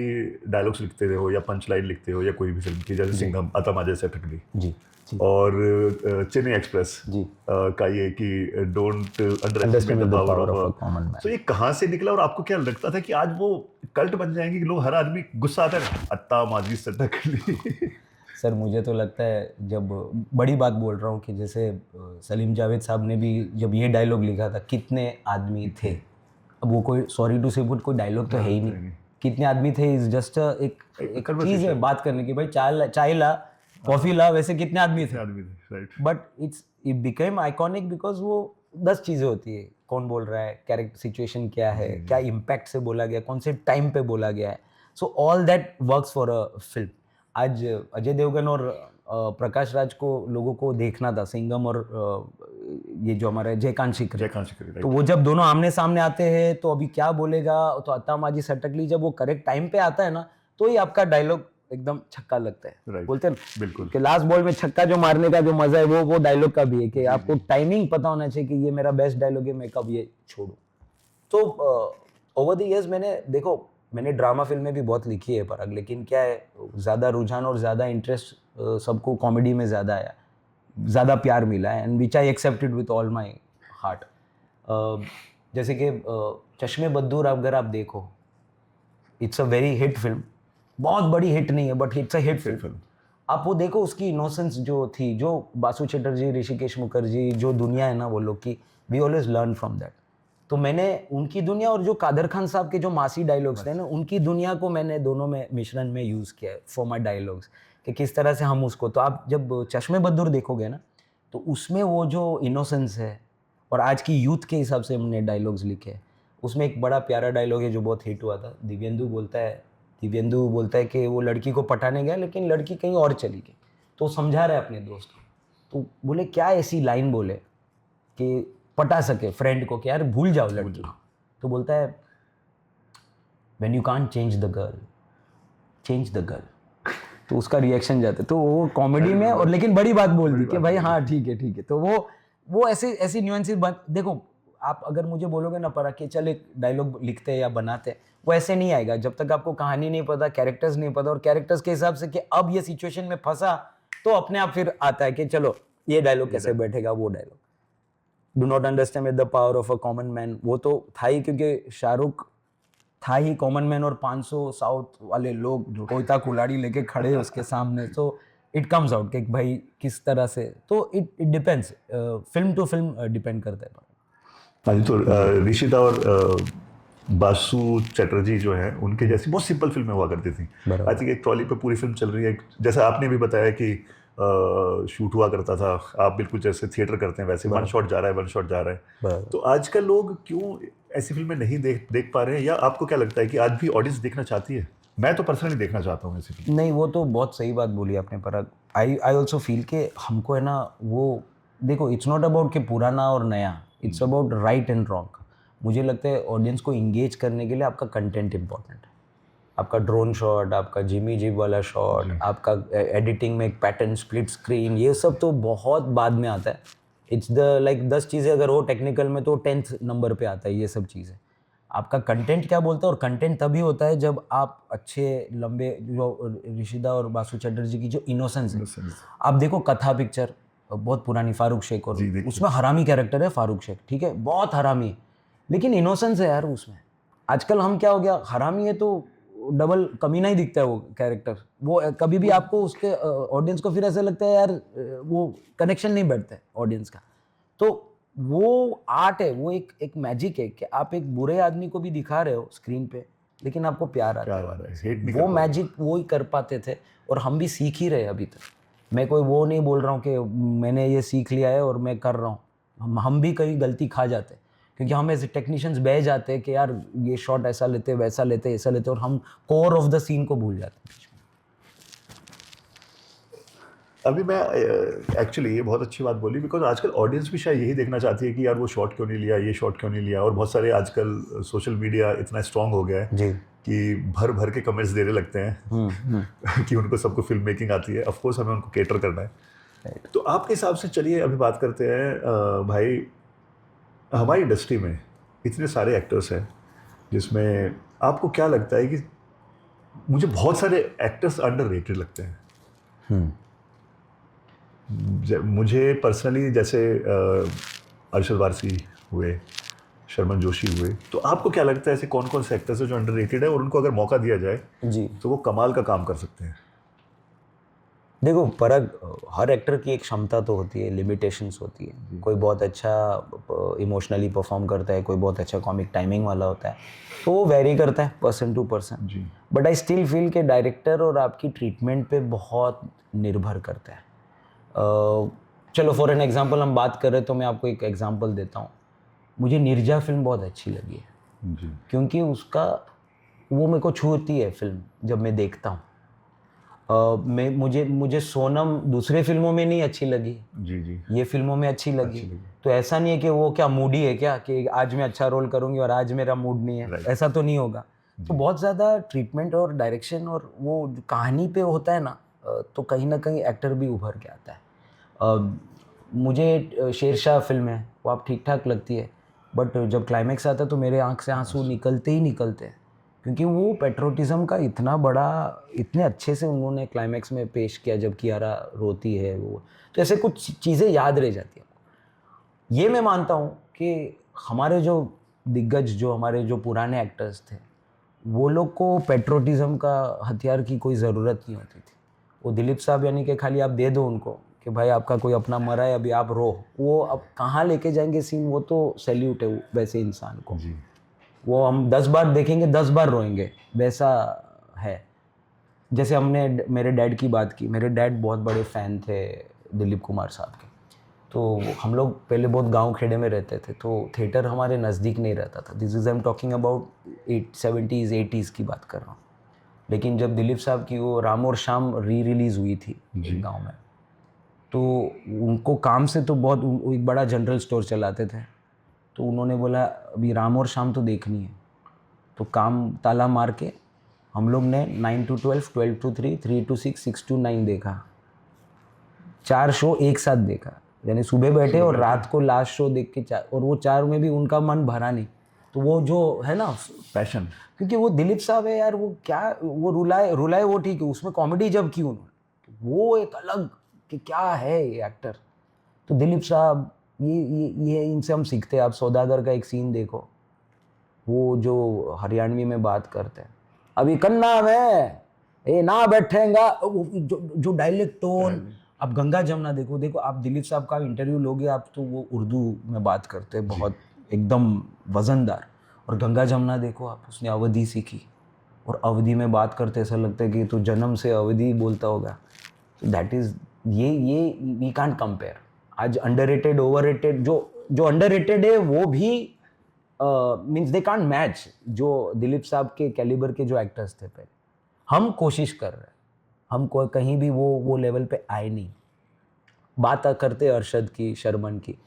डायलॉग्स लिखते हो या पंच लाइन लिखते हो या कोई भी फिल्म की, जैसे सिंघम, अतमाजे से ठगली जी, और चेन्नई एक्सप्रेस जी, का ये कि don't underestimate the power of a common man, तो ये कहाँ से निकला और आपको क्या लगता था कि आज वो कल्ट बन जाएंगे कि लोग, हर आदमी गुस्सा आता है, अत्ता माजी से ठगली? सर मुझे तो लगता है, जब बड़ी बात बोल रहा हूँ कि जैसे सलीम जावेद साहब ने भी जब ये डायलॉग लिखा था, कितने आदमी थे, अब वो कोई, सॉरी टू से पुट, कोई डायलॉग तो है ही नहीं, कितने आदमी थे इज जस्ट एक चीज़ है बात करने की, भाई चाय ला, कॉफी ला, वैसे कितने आदमी थे, right. But it became iconic because वो 10 चीज़ें होती है, कौन बोल रहा है, कैरेक्टर, सिचुएशन क्या है, क्या इम्पैक्ट से बोला गया, कौन से टाइम पे बोला गया है, so all that works for a film. आज अजय देवगन और प्रकाश राज को लोगों को देखना था, सिंघम और ये जो हमारे जयकांत शिकरे, तो वो जब दोनों आमने सामने आते हैं तो अभी क्या बोलेगा, तो अत्ता माजी सटकली जब वो करेक्ट टाइम पे आता है ना, तो ही आपका डायलॉग एकदम छक्का लगता है। बोलते हैं बिल्कुल कि लास्ट बॉल में छक्का जो मारने का जो मजा है, वो डायलॉग का भी है कि आपको टाइमिंग पता होना चाहिए कि ये मेरा बेस्ट डायलॉग है, मैं कब ये छोड़ूं। तो ओवर द इयर्स मैंने ड्रामा फिल्में भी बहुत लिखी है पराग, लेकिन क्या है, ज़्यादा रुझान और ज़्यादा इंटरेस्ट सबको कॉमेडी में ज़्यादा आया, ज़्यादा प्यार मिला है, and which I accepted with all my heart. जैसे कि चश्मे बद्दूर अगर आप देखो, it's a very hit film, बहुत बड़ी हिट नहीं है but it's a hit film, आप वो देखो उसकी इनोसेंस जो थी, जो बासु चटर्जी, ऋषिकेश मुखर्जी, जो दुनिया है ना वो लोग की, we always learn from that. तो मैंने उनकी दुनिया और जो कादर खान साहब के जो मासी डायलॉग्स थे ना, उनकी दुनिया को मैंने दोनों में मिश्रण में यूज़ किया है फॉर माई डायलॉग्स, कि किस तरह से हम उसको, तो आप जब चश्मे बद्दूर देखोगे ना तो उसमें वो जो इनोसेंस है और आज की यूथ के हिसाब से हमने डायलॉग्स लिखे हैं। उसमें एक बड़ा प्यारा डायलॉग है जो बहुत हिट हुआ था, दिव्येंदु बोलता है कि वो लड़की को पटाने गया लेकिन लड़की कहीं और चली गई, तो वो समझा रहा है अपने दोस्त को, तो बोले क्या ऐसी लाइन बोले कि पटा सके फ्रेंड को कि यार भूल जाओ लड़की को, तो बोलता है when you can't change the girl, change the girl. तो उसका रिएक्शन जाता है, तो वो कॉमेडी में, और लेकिन बड़ी बात बोल दी कि भाई हाँ ठीक है। तो वो ऐसी न्यूएंसेस देखो, आप अगर मुझे बोलोगे ना परा कि चल एक डायलॉग लिखते हैं या बनाते हैं, वो ऐसे नहीं आएगा जब तक आपको कहानी नहीं पता, कैरेक्टर्स नहीं पता, और कैरेक्टर्स के हिसाब से कि अब ये सिचुएशन में फंसा तो अपने आप फिर आता है कि चलो ये डायलॉग कैसे बैठेगा, वो dialogue. Do not understand with the power of a common man, वो तो था ही, क्योंकि शाहरुख था ही कॉमन मैन और 500 साउथ वाले लोग कोयता कुल्हाड़ी लेके खड़े हैं उसके सामने, तो इट कम्स आउट कि भाई किस तरह से, तो it depends, film to film depend करता है। हाँ जी, तो ऋषिता और बासु चटर्जी जो है उनके जैसी बहुत सिंपल फिल्में हुआ करती थी। बराबर। आई थिंक एक ट्रॉली पे पूरी फिल्म चल रही है, जैसा आपने भी बताया कि शूट हुआ करता था, आप बिल्कुल जैसे थिएटर करते हैं वैसे वन शॉट जा रहा है। तो आजकल लोग क्यों ऐसी फिल्में नहीं देख पा रहे हैं, या आपको क्या लगता है कि आज भी ऑडियंस देखना चाहती है? मैं तो पर्सनली देखना चाहता हूँ ऐसी फिल्म। नहीं, वो तो बहुत सही बात बोली आपने, पर आई ऑल्सो फील कि हमको है ना, वो देखो इट्स नॉट अबाउट कि पुराना और नया, it's about right and wrong. मुझे लगता है ऑडियंस को इंगेज करने के लिए आपका कंटेंट इंपॉर्टेंट है, आपका ड्रोन शॉट, आपका जिमी जिब वाला शॉट, आपका एडिटिंग में एक पैटर्न, स्प्लिट स्क्रीन, ये सब तो बहुत बाद में आता है। इट्स द लाइक 10 चीज़ें अगर हो टेक्निकल में तो 10th नंबर पे आता है ये सब चीज़ें। आपका कंटेंट क्या बोलता है, और कंटेंट तभी होता है जब आप अच्छे लंबे, जो ऋषिदा और बासु चटर्जी की जो इनोसेंस है, आप देखो कथा पिक्चर बहुत पुरानी, फारूक शेख, और उसमें हरामी कैरेक्टर है फारूक शेख, ठीक है, बहुत हरामी है, लेकिन इनोसेंस है यार उसमें। आजकल हम क्या हो गया, हरामी है तो डबल कमीना ही दिखता है वो कैरेक्टर, वो कभी भी आपको उसके ऑडियंस को फिर ऐसा लगता है यार वो कनेक्शन नहीं बैठता है ऑडियंस का। तो वो आर्ट है, वो एक मैजिक है कि आप एक बुरे आदमी को भी दिखा रहे हो स्क्रीन पे लेकिन आपको प्यार आता है, वो मैजिक वो ही कर पाते थे, और हम भी सीख ही रहे अभी तक। मैं कोई वो नहीं बोल रहा हूँ कि मैंने ये सीख लिया है और मैं कर रहा हूँ, हम भी कहीं गलती खा जाते हैं, क्योंकि हम ऐसे टेक्नीशियंस बह जाते हैं कि यार ये शॉट ऐसा लेते, वैसा लेते, ऐसा लेते, और हम कोर ऑफ द सीन को भूल जाते हैं। अभी मैं एक्चुअली ये बहुत अच्छी बात बोली, बिकॉज आजकल ऑडियंस भी शायद यही देखना चाहती है कि यार वो शॉट क्यों नहीं लिया, ये शॉट क्यों नहीं लिया, और बहुत सारे आजकल सोशल मीडिया इतना स्ट्रांग हो गया है जी कि भर भर के कमेंट्स देने लगते हैं कि उनको सबको फिल्म मेकिंग आती है। ऑफ कोर्स हमें उनको केटर करना है। तो आपके हिसाब से चलिए अभी बात करते हैं भाई, हमारी इंडस्ट्री में इतने सारे एक्टर्स हैं, जिसमें आपको क्या लगता है कि मुझे बहुत सारे एक्टर्स अंडररेटेड लगते हैं। मुझे पर्सनली जैसे अरशद वारसी हुए, शर्मन जोशी हुए, तो आपको क्या लगता है ऐसे कौन कौन से एक्टर्स हैं जो अंडररेटेड है और उनको अगर मौका दिया जाए जी तो वो कमाल का काम कर सकते हैं? देखो परग, हर एक्टर की एक क्षमता तो होती है, लिमिटेशंस होती है। कोई बहुत अच्छा इमोशनली परफॉर्म करता है, कोई बहुत अच्छा कॉमिक टाइमिंग वाला होता है, तो वो वेरी करता है person to person. But I still feel कि डायरेक्टर और आपकी ट्रीटमेंट पे बहुत निर्भर करता है। चलो फॉर एन एग्जांपल हम बात करें तो मैं आपको एक एग्जांपल देता हूँ। मुझे निर्जा फिल्म बहुत अच्छी लगी है जी। क्योंकि उसका वो मेरे को छूती है फिल्म जब मैं देखता हूँ। मुझे सोनम दूसरे फिल्मों में नहीं अच्छी लगी, जी ये फिल्मों में अच्छी लगी। तो ऐसा नहीं है कि वो क्या मूडी है क्या कि आज मैं अच्छा रोल करूँगी और आज मेरा मूड नहीं है, ऐसा तो नहीं होगा। तो बहुत ज़्यादा ट्रीटमेंट और डायरेक्शन और वो कहानी पे होता है ना, तो कहीं ना कहीं एक्टर भी उभर के आता है। मुझे शेरशाह फिल्म है वो आप ठीक ठाक लगती है, बट जब क्लाइमैक्स आता है तो मेरे आँख से आंसू निकलते ही निकलते हैं, क्योंकि वो पेट्रोटिज्म का इतना बड़ा, इतने अच्छे से उन्होंने क्लाइमैक्स में पेश किया जब कियारा रोती है वो। तो ऐसे कुछ चीज़ें याद रह जाती हैं। ये मैं मानता हूँ कि हमारे जो दिग्गज, जो हमारे जो पुराने एक्टर्स थे, वो लोग को पेट्रोटिज्म का हथियार की कोई ज़रूरत नहीं होती थी। वो दिलीप साहब यानी कि खाली आप दे दो उनको कि भाई आपका कोई अपना मरा है अभी आप रो, वो अब कहाँ लेके जाएंगे सीन, वो तो सैल्यूट है वैसे इंसान को। जी वो हम 10 बार देखेंगे 10 बार रोएंगे, वैसा है। जैसे हमने मेरे डैड की बात की, मेरे डैड बहुत बड़े फ़ैन थे दिलीप कुमार साहब के। तो हम लोग पहले बहुत गांव खेड़े में रहते थे, तो थिएटर हमारे नज़दीक नहीं रहता था। This is I am talking about 70s 80s की बात कर रहा हूँ। लेकिन जब दिलीप साहब की वो राम और शाम रिलीज़ हुई थी गांव में, तो उनको काम से तो बहुत, वो एक बड़ा जनरल स्टोर चलाते थे, तो उन्होंने बोला अभी राम और शाम तो देखनी है। तो काम ताला मार के हम लोग ने 9 to 12, 12 to 3, 3 to 6, 6 to 9 देखा। 4 शो एक साथ देखा, यानी सुबह बैठे और रात को लास्ट शो देख के 4, और वो 4 में भी उनका मन भरा नहीं। तो वो जो है ना पैशन, क्योंकि वो दिलीप साहब है यार, वो क्या, वो रुलाए वो ठीक है, उसमें कॉमेडी जब की उन्होंने, वो एक अलग कि क्या है ये एक्टर। तो दिलीप साहब ये इनसे हम सीखते हैं। आप सौदागर का एक सीन देखो, वो जो हरियाणवी में बात करते हैं, अभी कन्ना में ये ना बैठेगा, जो डायलेक्ट टोन। आप गंगा जमुना देखो आप दिलीप साहब का इंटरव्यू लोगे आप, तो वो उर्दू में बात करते हैं बहुत एकदम वजनदार। और गंगा जमुना देखो आप, उसने अवधी सीखी और अवधी में बात करते ऐसा लगता है कि तो जन्म से अवधी बोलता होगा। तो दैट इज़ ये वी कांट कंपेयर। आज अंडररेटेड ओवररेटेड, जो अंडररेटेड है वो भी मीन्स दे कांट मैच जो दिलीप साहब के कैलिबर के जो एक्टर्स थे पहले। हम कोशिश कर रहे हैं, हम कहीं भी वो लेवल पे आए नहीं। बात करते अरशद की, शर्मन की,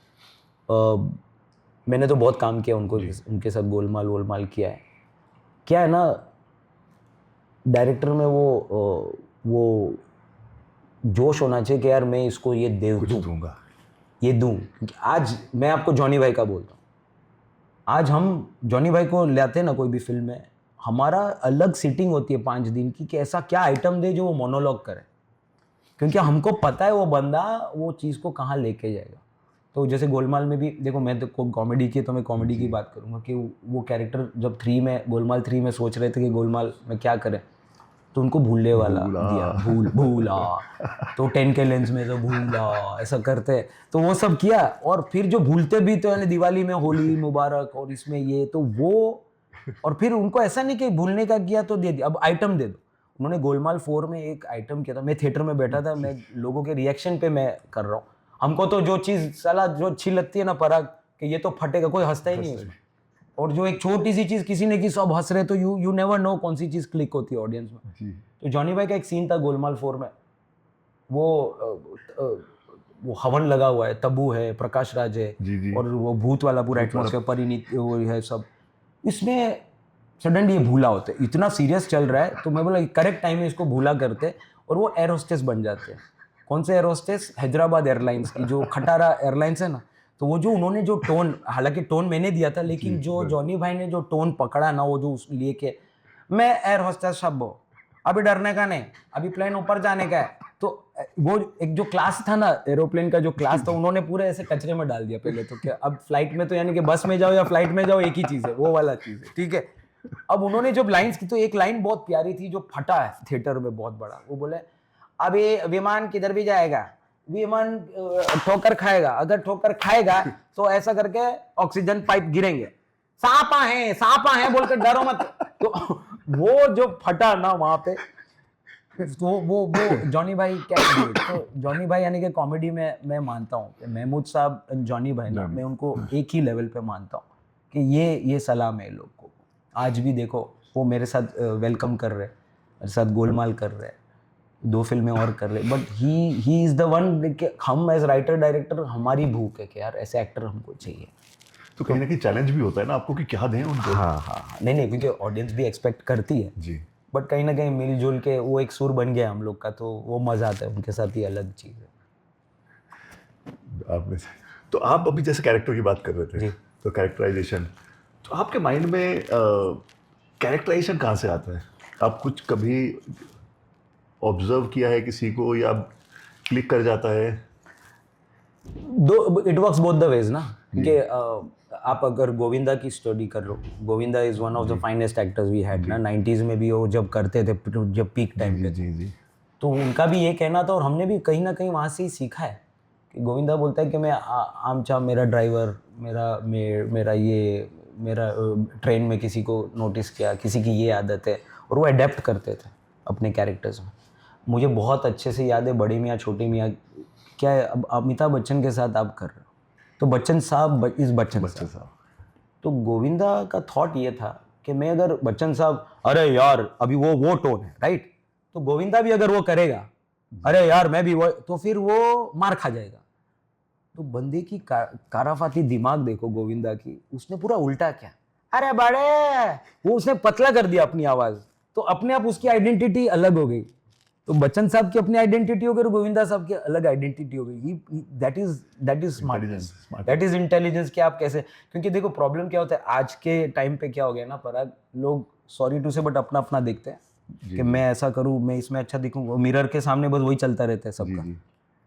मैंने तो बहुत काम किया उनके साथ, गोलमाल वोलमाल किया है। क्या है ना, डायरेक्टर में वो जोश होना चाहिए कि यार मैं इसको ये दूंगा, ये दूं। क्योंकि आज मैं आपको जॉनी भाई का बोलता हूँ, आज हम जॉनी भाई को लाते हैं ना कोई भी फिल्म में, हमारा अलग सीटिंग होती है 5 दिन की कि ऐसा क्या आइटम दे जो वो मोनोलॉग करे, क्योंकि हमको पता है वो बंदा वो चीज़ को कहाँ लेके जाएगा। तो जैसे गोलमाल में भी देखो, मैं तो कॉमेडी की, तो मैं कॉमेडी की बात करूँगा कि वो कैरेक्टर जब गोलमाल 3 में सोच रहे थे कि गोलमाल में क्या करें, तो उनको भूलने वाला दिया, भूला तो 10 के लेंस में तो भूला ऐसा करते, तो वो सब किया। और फिर जो भूलते भी तो यानी दिवाली में होली मुबारक और इसमें ये तो वो, और फिर उनको ऐसा नहीं कि भूलने का किया तो दे दिया, अब आइटम दे दो। उन्होंने गोलमाल 4 में एक आइटम किया था, मैं थिएटर में बैठा था, मैं लोगों के रिएक्शन पे मैं कर रहा हूँ। हमको तो जो चीज़ साला जो अच्छी लगती है ना पराग, कि ये तो फटेगा, कोई हंसता ही नहीं उसमें। और जो एक छोटी सी चीज़ किसी ने की सब हंस रहे, तो यू नेवर नो कौन सी चीज़ क्लिक होती है ऑडियंस में। तो जॉनी भाई का एक सीन था गोलमाल 4 में, वो हवन लगा हुआ है, तब्बू है, प्रकाश राज है, और वो भूत वाला पूरा एटमॉस्फेयर, परिणीत वो है सब, इसमें सडनली ये भूला होते, इतना सीरियस चल रहा है, तो मैं बोला करेक्ट टाइम में इसको भूला करते, और वो एयर होस्टेस बन जाते हैं। कौन से एयर होस्टेस? हैदराबाद एयरलाइंस की, जो खटारा एयरलाइंस है ना। तो वो जो उन्होंने जो टोन, हालांकि टोन मैंने दिया था, लेकिन जो जॉनी भाई ने जो टोन पकड़ा ना, वो जो लिए के मैं एयर होस्टेस सब हो, अभी डरने का नहीं, अभी प्लेन ऊपर जाने का है। तो वो एक जो क्लास था ना, एरोप्लेन का जो क्लास था, उन्होंने पूरे ऐसे कचरे में डाल दिया पहले तो। क्या अब फ्लाइट में तो यानी कि बस में जाओ या फ्लाइट में जाओ एक ही चीज़ है, वो वाला चीज़ है, ठीक है। अब उन्होंने जब लाइन्स की, तो एक लाइन बहुत प्यारी थी जो फटा है थिएटर में बहुत बड़ा। वो बोले अभी विमान किधर भी जाएगा, विमान ठोकर खाएगा, अगर ठोकर खाएगा तो ऐसा करके ऑक्सीजन पाइप गिरेंगे, सांपा है बोल के डरो मत। तो वो जो फटा ना वहां पे, तो वो जॉनी भाई क्या, तो जॉनी भाई यानी कि कॉमेडी में मैं मानता हूँ कि महमूद साहब जॉनी भाई ना, मैं उनको एक ही लेवल पे मानता हूँ कि ये सलाम है लोग को। आज भी देखो वो मेरे साथ वेलकम कर रहे, मेरे साथ गोलमाल कर रहे, 2 फिल्में और कर रहे, but he is the one. हम एज राइटर डायरेक्टर, हमारी भूख है कि यार ऐसे एक्टर हमको चाहिए। तो कहीं ना कहीं चैलेंज भी होता है ना आपको कि क्या दें उनको। हाँ, नहीं, क्योंकि ऑडियंस भी एक्सपेक्ट करती है जी, बट कहीं ना कहीं मिलजुल के वो एक सुर बन गया हम लोग का, तो वो मजा आता है उनके साथ, ही अलग चीज़ है। आपने तो आप अभी जैसे कैरेक्टर की बात कर रहे थे, तो कैरेक्टराइजेशन, तो आपके माइंड में कैरेक्टराइजेशन कहाँ से आता है? आप कुछ कभी ऑब्जर्व किया है किसी को, या क्लिक कर जाता है? It works both the ways ना, कि आप अगर गोविंदा की स्टडी कर लो, Govinda is one of the finest actors we had ना 90s में भी। वो जब करते थे, जब पीक टाइम पे, जी, तो उनका भी ये कहना था और हमने भी कहीं ना कहीं वहाँ से ही सीखा है कि गोविंदा बोलता है कि मैं आमचा मेरा ड्राइवर मेरा ट्रेन में किसी को नोटिस किया, किसी की ये आदत है, और वो अडेप्ट करते थे अपने कैरेक्टर्स में। मुझे बहुत अच्छे से याद है बड़े मियाँ छोटे मियाँ, क्या है अब अमिताभ बच्चन के साथ आप कर रहे हो तो बच्चन साहब इस बच्चन साहब, तो गोविंदा का थॉट ये था कि मैं अगर बच्चन साहब अरे यार अभी वो टोन है राइट, तो गोविंदा भी अगर वो करेगा अरे यार मैं भी वो, तो फिर वो मार खा जाएगा। तो बंदे की काराफाती दिमाग देखो गोविंदा की, उसने पूरा उल्टा किया, अरे बड़े वो उसने पतला कर दिया अपनी आवाज, तो अपने आप उसकी आइडेंटिटी अलग हो गई। तो बच्चन साहब की अपनी आइडेंटिटी हो गई और गोविंदा साहब की अलग आइडेंटिटी हो गई। That is smartness, that is intelligence कि आप कैसे, क्योंकि देखो प्रॉब्लम क्या होता है आज के टाइम पे क्या हो गया ना पराग, लोग सॉरी टू से बट अपना अपना देखते हैं कि मैं ऐसा करूं, मैं इसमें अच्छा दिखूं, मिरर के सामने बस वही चलता रहता है सबका।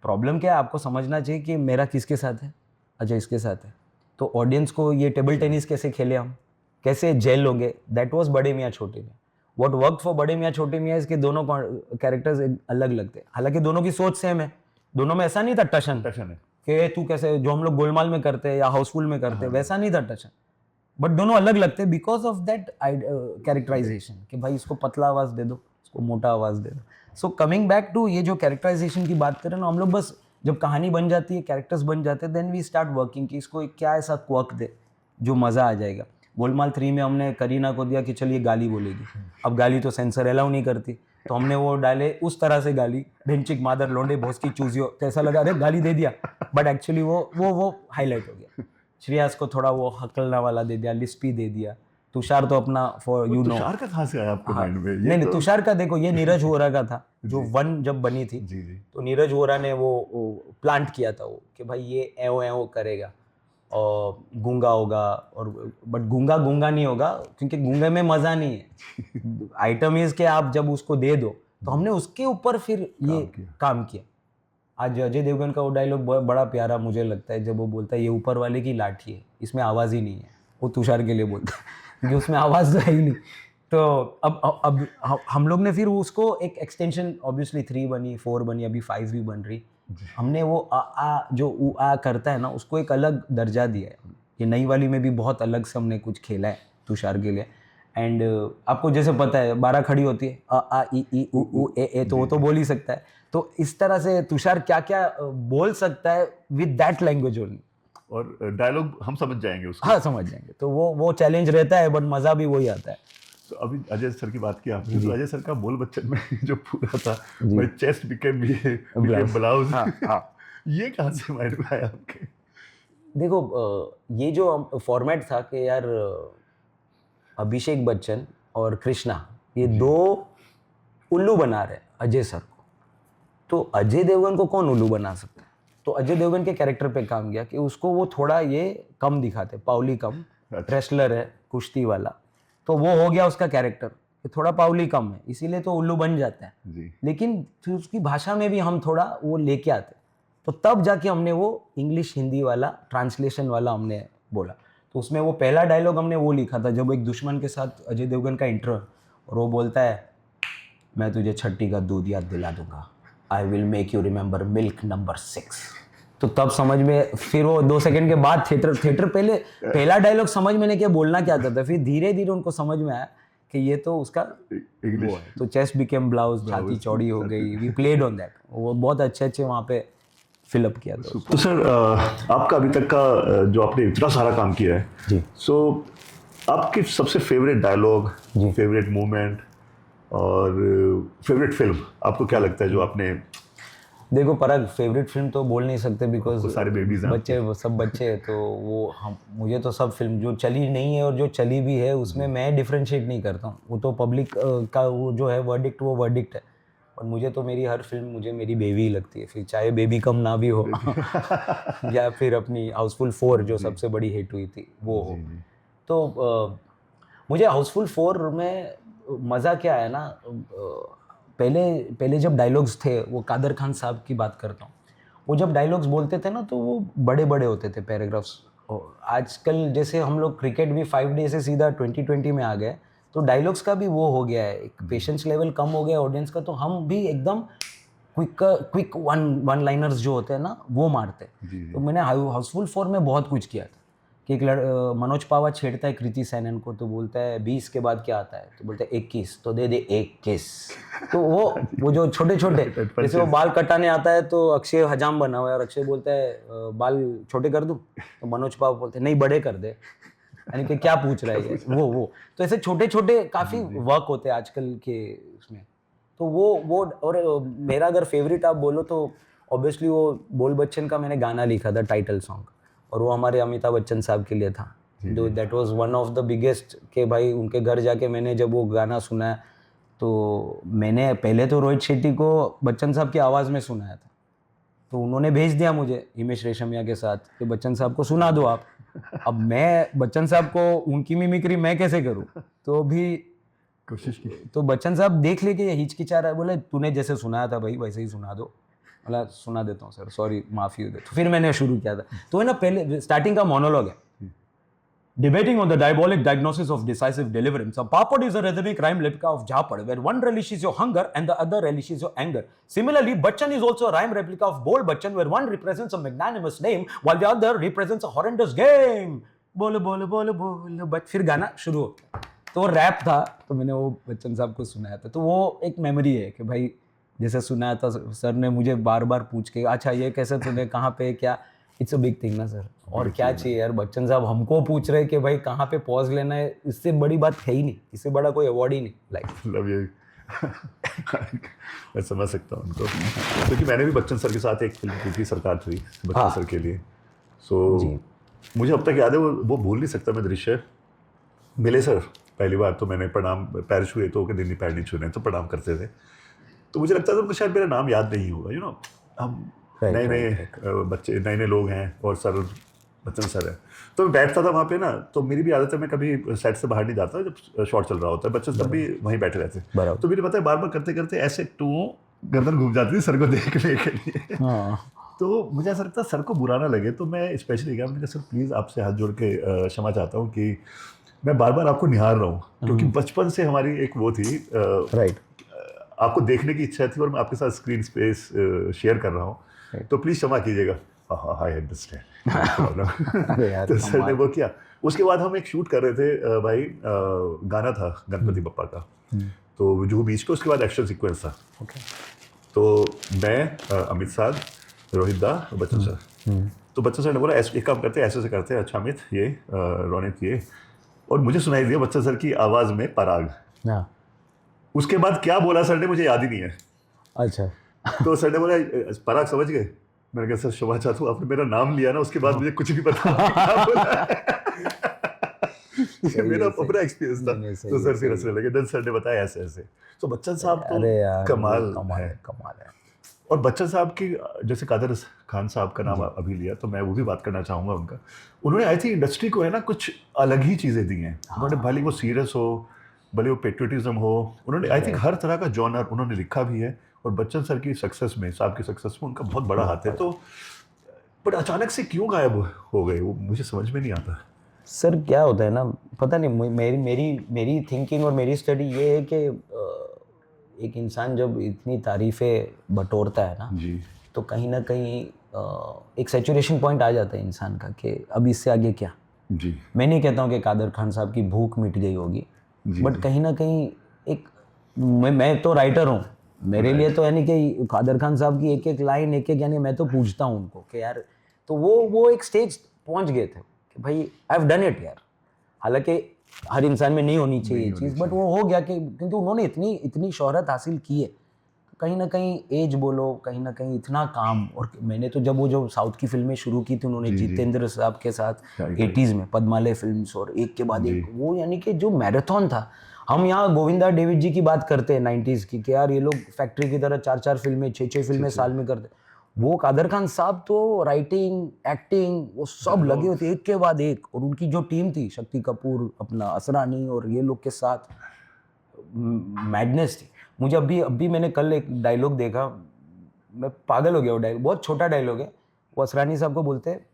प्रॉब्लम क्या है आपको समझना चाहिए कि मेरा किसके साथ है, अजय इसके साथ है, तो ऑडियंस को ये टेबल टेनिस कैसे खेले हम, कैसे जेल होंगे, दैट वाज बड़े मियाँ छोटे मियाँ। व्हाट वर्क फॉर बड़े मियाँ छोटे मियाँ इसके दोनों कैरेक्टर्स अलग लगते हैं, हालांकि दोनों की सोच सेम है, दोनों में ऐसा नहीं था टशन है कि तू कैसे जो हम लोग गोलमाल में करते हैं या हाउसफुल में करते हैं वैसा नहीं था टशन, बट दोनों अलग लगते हैं बिकॉज ऑफ दैट कैरेक्टराइजेशन कि भाई इसको पतला आवाज दे दो, इसको मोटा आवाज दे दो। सो कमिंग बैक टू ये जो कैरेक्टराइजेशन की बात करें ना, हम लोग बस जब कहानी बन जाती है, कैरेक्टर्स बन जाते हैं, देन वी स्टार्ट वर्किंग कि इसको क्या ऐसा क्वर्क दे जो मज़ा आ जाएगा। गोलमाल 3 में हमने करीना को दिया कि चलिए गाली बोलेगी, अब गाली तो सेंसर अलाउ नहीं करती, तो हमने वो डाले उस तरह से गाली, भिंचिक मादर लोंडे भोस की चूजियो, कैसा लगा अरे गाली दे दिया, बट एक्चुअली वो हाईलाइट हो गया। श्रेयास को थोड़ा वो हकलना वाला दे दिया, लिस्पी दे दिया। तुषार तो अपना फॉर यू नो, तुषार का कहाँ से आया आपके माइंड में? नहीं तुषार का देखो ये नीरज वोरा का था जो 1 जब बनी थी, तो नीरज वोरा ने वो प्लांट किया था वो कि भाई ये एओ एओ करेगा और गूंगा होगा, और बट गूंगा नहीं होगा क्योंकि गूंगे में मजा नहीं है। आइटम इज के आप जब उसको दे दो, तो हमने उसके ऊपर फिर ये काम किया। आज अजय देवगन का वो डायलॉग बड़ा प्यारा मुझे लगता है जब वो बोलता है ये ऊपर वाले की लाठी है, इसमें आवाज़ ही नहीं है, वो तुषार के लिए बोलता है क्योंकि उसमें आवाज़ तो है ही नहीं। तो अब हम लोग ने फिर उसको एक एक्सटेंशन, ऑब्वियसली 3 बनी, 4 बनी, अभी 5 भी बन रही, हमने वो जो उ आ करता है ना उसको एक अलग दर्जा दिया है। ये नई वाली में भी बहुत अलग से हमने कुछ खेला है तुषार के लिए। एंड आपको जैसे पता है 12 खड़ी होती है, आ ई उ ए, तो वो तो बोल ही सकता है, तो इस तरह से तुषार क्या क्या बोल सकता है विद दैट लैंग्वेज ओनली, और डायलॉग हम समझ जाएंगे उसको। हाँ समझ जाएंगे, तो वो चैलेंज रहता है, बट मज़ा भी वही आता है। तो अभी अजय सर की बात की आपने, तो अजय सर का बोल बच्चन में जो पूरा था भाई चेस्ट बिकेम ब्लाउज, ये कहाँ से माइंड में आया आपके? देखो ये जो फॉर्मेट था कि यार अभिषेक बच्चन और कृष्णा ये 2 उल्लू बना रहे अजय सर को, तो अजय देवगन को कौन उल्लू बना सकता है? तो अजय देवगन के कैरेक्टर पे काम किया कि उसको वो थोड़ा ये कम दिखाते, पाउली कम, रेसलर है कुश्ती वाला, तो वो हो गया उसका कैरेक्टर थोड़ा पाउली कम है, इसीलिए तो उल्लू बन जाता है जी। लेकिन फिर उसकी भाषा में भी हम थोड़ा वो लेके आते, तो तब जाके हमने वो इंग्लिश हिंदी वाला ट्रांसलेशन वाला हमने बोला। तो उसमें वो पहला डायलॉग हमने वो लिखा था जब एक दुश्मन के साथ अजय देवगन का इंटरव्यू, और वो बोलता है मैं तुझे छठी का दूध याद दिला दूंगा, I will make you remember milk number 6। तो तब समझ में, फिर वो 2 सेकंड के बाद थिएटर पहला डायलॉग समझ में नहीं क्या बोलना क्या था, फिर धीरे धीरे उनको समझ में आया कि ये तो उसका वो है, तो चेस्ट बिकेम ब्लाउज, छाती चौड़ी हो गई, वी प्लेड ऑन दैट, वो बहुत अच्छे वहाँ पे फिलअप किया था। तो सर आपका अभी तक का जो आपने इतना सारा काम किया है जी, सो आपकी सबसे फेवरेट डायलॉग, फेवरेट मोमेंट और फेवरेट फिल्म आपको क्या लगता है जो आपने? देखो पराग, फेवरेट फिल्म तो बोल नहीं सकते बिकॉज सारे बेबीज बच्चे सब बच्चे हैं, तो वो मुझे तो सब फिल्म जो चली नहीं है और जो चली भी है उसमें मैं डिफरेंशिएट नहीं करता हूँ, वो तो पब्लिक का वो जो है वर्डिक्ट, वो वर्डिक्ट है, और मुझे तो मेरी हर फिल्म मुझे मेरी बेबी ही लगती है, फिर चाहे बेबी कम ना भी हो या फिर अपनी हाउसफुल 4 जो सबसे बड़ी हिट हुई थी वो हो। तो मुझे हाउसफुल 4 में मज़ा क्या है ना, पहले जब डायलॉग्स थे, वो कादर खान साहब की बात करता हूँ, वो जब डायलॉग्स बोलते थे ना तो वो बड़े बड़े होते थे पैराग्राफ्स। आजकल जैसे हम लोग क्रिकेट भी 5 डे से सीधा 2020 में आ गए, तो डायलॉग्स का भी वो हो गया है, एक पेशेंस लेवल कम हो गया ऑडियंस का, तो हम भी एकदम क्विक वन लाइनर्स जो होते हैं ना वो मारते हैं। तो मैंने हाउसफुल 4 में बहुत कुछ किया था कि एक मनोज पावा छेड़ता है कृति सैनन को, तो बोलता है 20 के बाद क्या आता है, तो बोलता है 21, तो दे 21। तो वो जो छोटे छोटे जैसे वो बाल कटाने आता है तो अक्षय हजाम बना हुआ है और अक्षय बोलता है बाल छोटे कर दूं, तो मनोज पावा बोलते हैं नहीं बड़े कर दे, यानी कि क्या पूछ रहा है ये वो तो ऐसे छोटे छोटे काफी वर्क होते हैं आजकल के उसमें। तो वो और मेरा अगर फेवरेट आप बोलो तो ऑब्वियसली वो बोल बच्चन का मैंने गाना लिखा था टाइटल सॉन्ग, और वो हमारे अमिताभ बच्चन साहब के लिए था, जो that was one of the biggest के भाई उनके घर जाके मैंने जब वो गाना सुना तो मैंने पहले तो रोहित शेट्टी को बच्चन साहब की आवाज़ में सुनाया था, तो उन्होंने भेज दिया मुझे हिमेश रेशमिया के साथ कि बच्चन साहब को सुना दो आप। अब मैं बच्चन साहब को उनकी मिमिक्री मैं कैसे करूं, तो भी कोशिश की। तो बच्चन साहब देख ले कि ये हिचकिचा रहा है, बोले तूने जैसे सुनाया था भाई वैसे ही सुना दो। बोला सुना देता हूँ सर, सॉरी माफ़ी दे। तो फिर मैंने शुरू किया था, तो है ना पहले स्टार्टिंग का मोनोलॉग है, Debating on the diabolic diagnosis of decisive deliverance, a papad is a rhythmic rhyme replica of Japad, where one relishes your hunger and the other relishes your anger. Similarly, Bachchan is also a rhyme replica of Bol Bachchan, where one represents a magnanimous name while the other represents a horrendous game. बोलो बोलो बोलो बोलो बच, फिर गाना शुरू हो गया। तो वो रैप था, तो मैंने वो बच्चन साहब को सुनाया था, तो वो एक मेमोरी है कि भाई जैसे सुनाया था सर ने मुझे बार बार पूछ के, अच्छा ये कैसे सुने, कहाँ पे क्या, इट्स अ बिग थिंग ना सर। और क्या चाहिए यार, बच्चन साहब हमको पूछ रहे कि भाई कहाँ पे पॉज लेना है, इससे बड़ी बात है ही नहीं, इससे बड़ा कोई अवार्ड ही नहीं लाइक। मतलब ये मैं समझ सकता हूँ उनको, क्योंकि मैंने भी बच्चन सर के साथ एक फिल्म की थी सरकार 3 बच्चन सर के लिए। सो मुझे अब तक याद है वो भूल नहीं सकता मैं दृश्य। मिले सर पहली बार तो मैंने प्रणाम, पैर छुए तो कि दिन पैर नहीं छूने, तो प्रणाम करते थे, तो मुझे लगता था उनको शायद मेरा नाम याद नहीं होगा, हम नए नए बच्चे नए नए लोग हैं और सर बच्चन सर है। तो मैं बैठता था वहाँ पे ना, तो मेरी भी आदत है मैं कभी सेट से बाहर नहीं जाता जब शॉट चल रहा होता है, बच्चन सब भी वहीं बैठे रहते हैं। तो मेरे पता है बार बार करते करते ऐसे गर्दन घूम जाती थी सर को देखने के लिए। तो मुझे ऐसा लगता सर को बुरा ना लगे, तो मैं स्पेशली गया, मैंने कहा सर प्लीज़ आपसे हाथ जोड़ के क्षमा चाहता हूँ कि मैं बार बार आपको निहार रहा हूँ, क्योंकि बचपन से हमारी एक वो थी राइट, आपको देखने की इच्छा थी और मैं आपके साथ स्क्रीन स्पेस शेयर कर रहा हूँ, तो प्लीज़ क्षमा कीजिएगा। I understand. तो सर ने वो किया। उसके बाद हम एक शूट कर रहे थे भाई, गाना था गणपति बप्पा का, तो जुहू बीच पे, उसके बाद एक्शन सीक्वेंस था। तो मैं अमित साहब, रोहित दा, बच्चन सर, तो बच्चन सर ने बोला एक काम करते हैं, ऐसे करते हैं, अच्छा अमित ये रोनित ये, और मुझे सुनाई दिया बच्चन सर की आवाज़ में पराग। उसके बाद क्या बोला सर ने मुझे याद ही नहीं है। अच्छा। तो सर ने बोला पराग समझ गए? मैंने कहा सर क्षमा चाहता हूँ, आपने मेरा नाम लिया ना, उसके बाद मुझे कुछ भी पता नहीं क्या बोला। ये मेरा अपना एक्सपीरियंस था। तो सर फिर हंसने लगे, देन सर ने बताया ऐसे ऐसे। तो बच्चन साहब तो कमाल है। और बच्चन साहब की जैसे कादर खान साहब का नाम अभी लिया, तो मैं वो भी बात करना चाहूँगा उनका। उन्होंने आई थिंक इंडस्ट्री को है ना कुछ अलग ही चीज़ें दी हैं। उन्होंने भले वो सीरियस हो, भले वो पेट्रियटिज्म हो, उन्होंने आई थिंक हर तरह का जॉनर उन्होंने लिखा भी है। और बच्चन सर की सक्सेस में, साहब की सक्सेस में उनका बहुत बड़ा हाथ है। तो बट अचानक से क्यों गायब हो गए वो मुझे समझ में नहीं आता। सर क्या होता है ना, पता नहीं, मेरी थिंकिंग और मेरी स्टडी ये है कि एक इंसान जब इतनी तारीफ़ें बटोरता है ना जी, तो कहीं ना कहीं एक सैचुरेशन पॉइंट आ जाता है इंसान का कि अब इससे आगे क्या। जी, मैं नहीं कहता हूँ कि कादर खान साहब की भूख मिट गई होगी, बट कहीं ना कहीं एक मैं तो राइटर हूँ, मेरे लिए तो यानी कि कादर खान साहब की एक एक लाइन यानी मैं तो पूछता हूँ उनको कि यार, तो वो एक स्टेज पहुँच गए थे कि भाई आई हैव डन इट यार। हालांकि हर इंसान में नहीं होनी चाहिए ये चीज़, बट वो हो गया कि क्योंकि उन्होंने इतनी शोहरत हासिल की है, कहीं ना कहीं एज बोलो, कहीं ना कहीं इतना काम। और मैंने तो जब वो जो साउथ की फिल्में शुरू की थी उन्होंने जितेंद्र साहब के साथ 80s में पद्मालय फिल्म्स, और एक के बाद एक, वो यानी कि जो मैराथन था। हम यहाँ गोविंदा डेविड जी की बात करते हैं 90s की कि यार ये लोग फैक्ट्री की तरह 4-4 फिल्में 6-6 फिल्में साल में करते, वो कादर खान साहब तो राइटिंग, एक्टिंग, वो सब लगे होते एक के बाद एक। और उनकी जो टीम थी, शक्ति कपूर, अपना असरानी और ये लोग के साथ मैडनेस थी। मुझे अभी मैंने कल एक डायलॉग देखा, मैं पागल हो गया। वो डायलॉग बहुत छोटा डायलॉग है। वो असरानी साहब को बोलते हैं,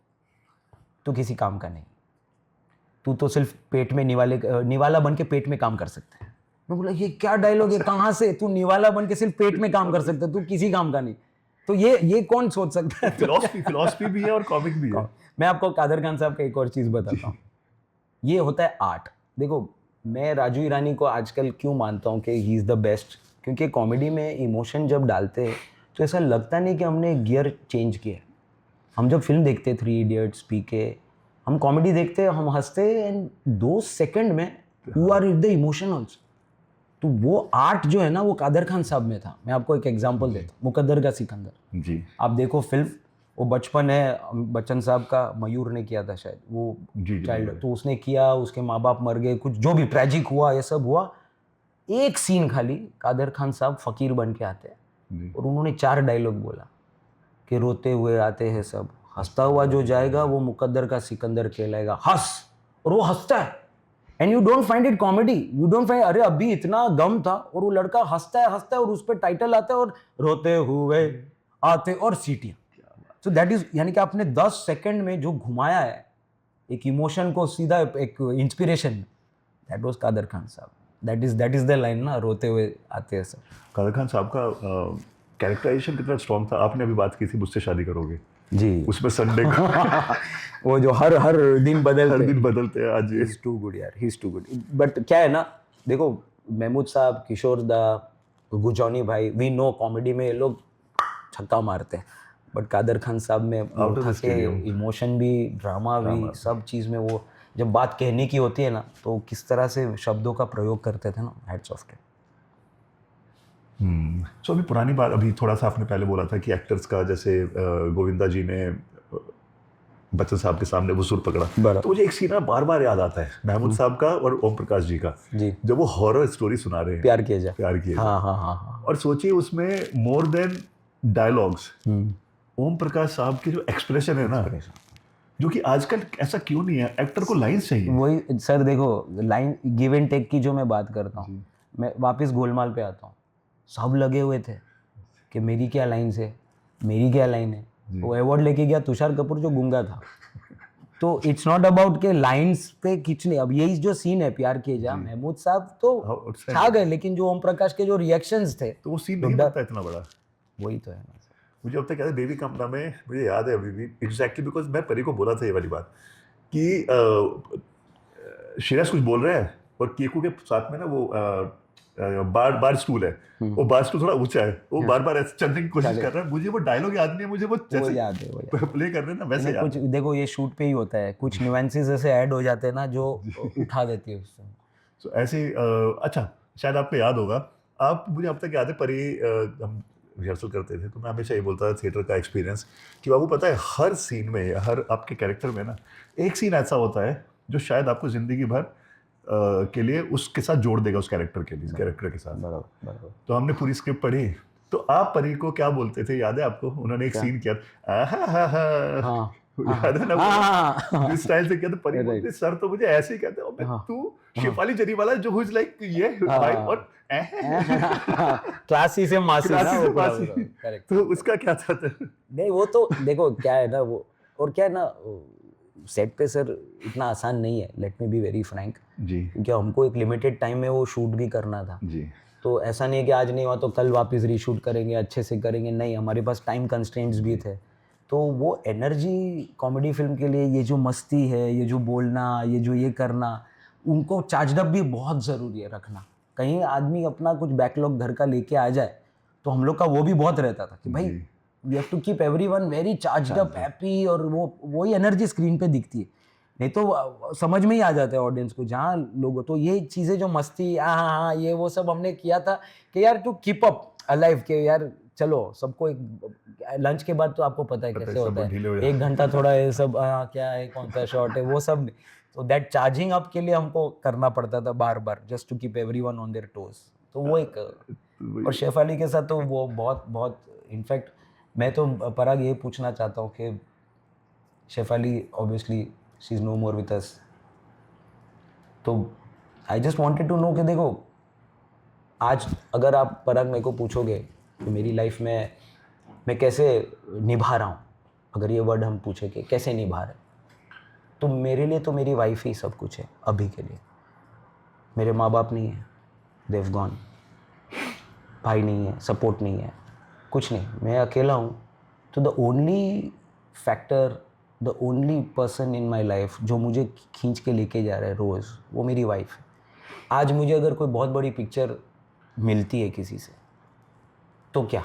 तू किसी काम का नहीं, तू तो सिर्फ पेट में निवाला बन के पेट में काम कर सकता है। मैं बोला ये क्या डायलॉग है, कहाँ से तू निवाला बन के सिर्फ पेट में काम कर सकता है, तू किसी काम का नहीं। तो ये कौन सोच सकता है? फिलॉसफी भी है और कॉमिक भी है। मैं आपको कादर खान साहब का एक और चीज़ बताता हूँ, ये होता है आर्ट। देखो मैं राजू ईरानी को आजकल क्यों मानता हूँ कि ही इज़ द बेस्ट, क्योंकि कॉमेडी में इमोशन जब डालते हैं तो ऐसा लगता नहीं कि हमने गियर चेंज किया। हम जब फिल्म देखते 3 इडियट्स, पीके, हम कॉमेडी देखते हम हंसते एंड 2 सेकंड में who are the emotion also. तो वो आर्ट जो है ना वो कादर खान साहब में था। मैं आपको एक एग्जांपल देता हूँ, मुकद्दर का सिकंदर जी, आप देखो फिल्म, वो बचपन है, बच्चन साहब का, मयूर ने किया था शायद वो जी, चाइल्ड, तो उसने किया, उसके माँ बाप मर गए, कुछ जो भी ट्रेजिक हुआ ये सब हुआ। एक सीन खाली कादर खान साहब फकीर बन के आते हैं और उन्होंने 4 डायलॉग बोला कि रोते हुए आते हैं सब, हंसता हुआ जो जाएगा वो मुकद्दर का सिकंदर कहलाएगा, हंस। और वो हंसता है and you don't find it comedy, you don't find अरे अभी इतना गम था और वो लड़का हंसता है और उस पर टाइटल आता है और रोते हुए आते और सीटियां। सो दैट इज, यानी कि आपने 10 सेकंड में जो घुमाया है एक इमोशन को सीधा एक inspiration, that was Kader Khan साहब। दैट इज द लाइन ना, रोते हुए आते हैं सब। कादर खान साहब का कैरेक्टराइजेशन कितना स्ट्रॉन्ग था। आपने अभी बात की थी मुझसे शादी करोगे जी, उसमें संडे वो जो हर दिन बदलते हैं। आज ही इज टू गुड यार, he is too good. But क्या है ना, देखो महमूद साहब, किशोर दा, गुजौनी भाई, वी नो कॉमेडी में ये लोग छक्का मारते हैं, बट कादर खान साहब में इमोशन भी, ड्रामा भी, सब चीज़ में वो जब बात कहने की होती है ना तो किस तरह से शब्दों का प्रयोग करते थे ना, हैट्स ऑफ। सो अभी पुरानी बात, अभी थोड़ा सा आपने पहले बोला था कि एक्टर्स का, जैसे गोविंदा जी ने बच्चन साहब के सामने वो सुर पकड़ा, तो मुझे एक सीन बार बार याद आता है महमूद साहब का और ओम प्रकाश जी का जी, जब वो हॉरर स्टोरी सुना रहे हैं, प्यार किया जाए। हाँ। और सोचिए उसमें more than dialogues Om Prakash साहब के जो एक्सप्रेशन है ना, जो कि आजकल ऐसा क्यों नहीं है, एक्टर को लाइंस चाहिए। वही सर, देखो लाइन गिव एंड टेक की जो मैं बात करता हूँ, मैं वापस गोलमाल पे आता हूँ, सब लगे हुए थे कि मेरी क्या लाइन है, मेरी क्या लाइन है। वो अवार्ड लेके गया तुषार कपूर जो गूंगा था। तो इट्स नॉट अबाउट के लाइंस पे खींचने। अब यही जो सीन है प्यार किए जा, महमूद साहब तो छा गए, लेकिन जो ओम प्रकाश के जो रिएक्शंस थे, तो वो सीन नहीं बनता इतना बड़ा। वही तो है ना। मुझे अब तक याद है बेबी कमला में, मुझे याद है अभी भी एग्जैक्टली, बिकॉज मैं परी को बोला था ये वाली बात कि श्रेयस कुछ बोल रहे हैं और केकू के साथ में ना वो बार स्टूल है, वो बार स्टूल थोड़ा ऊंचा है, वो बार बार ऐसे चलने की कोशिश कर रहा है। मुझे वो डायलॉग याद नहीं है, मुझे वो जैसे याद है प्ले कर रहे हैं ना वैसे याद। कुछ देखो ये शूट पे ही होता है, कुछ न्यूएंसेस ऐसे ऐड हो जाते हैं ना जो उठा देती है उससे। सो ऐसे अच्छा, शायद आपको याद होगा, आप, मुझे अब तक याद है परी, हम रिहर्सल करते थे तो मैं हमेशा ये बोलता था थिएटर का एक्सपीरियंस कि बाबू पता है हर सीन में, हर आपके कैरेक्टर में ना एक सीन ऐसा होता है जो शायद आपको जिंदगी भर के लिए उसके साथ जोड़ देगा, उस कैरेक्टर के लिए, कैरेक्टर के साथ। बराबर। तो हमने पूरी स्क्रिप्ट पढ़ी, तो आप परी को क्या बोलते थे याद है आपको? उन्होंने एक सीन किया, याद है ना, इस स्टाइल से किया, तो परी बोलते सर तो मुझे ऐसे ही कहते हो, तू शेफाली जरीवाला जो हुज लाइक ये भाई, और क्लासी से मासी ना, करेक्ट। तो उसका क्या था? नहीं वो तो देखो क्या है ना, वो और क्या है ना, सेट पे सर इतना आसान नहीं है, let me be very frank ji, क्योंकि हमको एक लिमिटेड टाइम में वो शूट भी करना था जी। तो ऐसा नहीं है कि आज नहीं हुआ तो कल वापस रीशूट करेंगे, अच्छे से करेंगे, नहीं, हमारे पास टाइम कंस्ट्रेंट्स भी थे। तो वो एनर्जी कॉमेडी फिल्म के लिए, ये जो मस्ती है, ये जो बोलना, ये जो ये करना, उनको चार्जड अप भी बहुत ज़रूरी है रखना। कहीं आदमी अपना कुछ बैकलॉग घर का लेके आ जाए तो हम लोग का वो भी बहुत रहता था कि भाई we have to keep everyone very charged up, happy, और वही एनर्जी स्क्रीन पे दिखती है, नहीं तो समझ में ही आ जाता है ऑडियंस को जहाँ लोग। तो ये चीज़ें जो मस्ती, हाँ ये वो सब हमने किया था कि यार टू कीप अप अलाइव, के यार चलो सबको एक लंच के बाद तो आपको पता है कैसे होता है, 1 घंटा थोड़ा ये सब क्या है, कौन सा शॉट है, वो सब। तो दैट चार्जिंग अप के लिए हमको करना पड़ता था बार बार, just to keep everyone on their toes. तो वो एक, और शेफाली के साथ तो वो बहुत इनफैक्ट मैं तो पराग ये पूछना चाहता हूँ कि Shefali obviously she is no more with us, तो I just wanted to know कि देखो आज अगर आप पराग मेरे को पूछोगे कि मेरी लाइफ में मैं कैसे निभा रहा हूँ, अगर ये वर्ड हम पूछे कि कैसे निभा रहे, तो मेरे लिए तो मेरी वाइफ ही सब कुछ है अभी के लिए। मेरे माँ बाप नहीं है, देव गॉन, भाई नहीं है, सपोर्ट नहीं है, कुछ नहीं, मैं अकेला हूँ। तो the only factor, the only person in my life जो मुझे खींच के लेके जा रहा है रोज़, वो मेरी वाइफ है। आज मुझे अगर कोई बहुत बड़ी पिक्चर मिलती है किसी से, तो क्या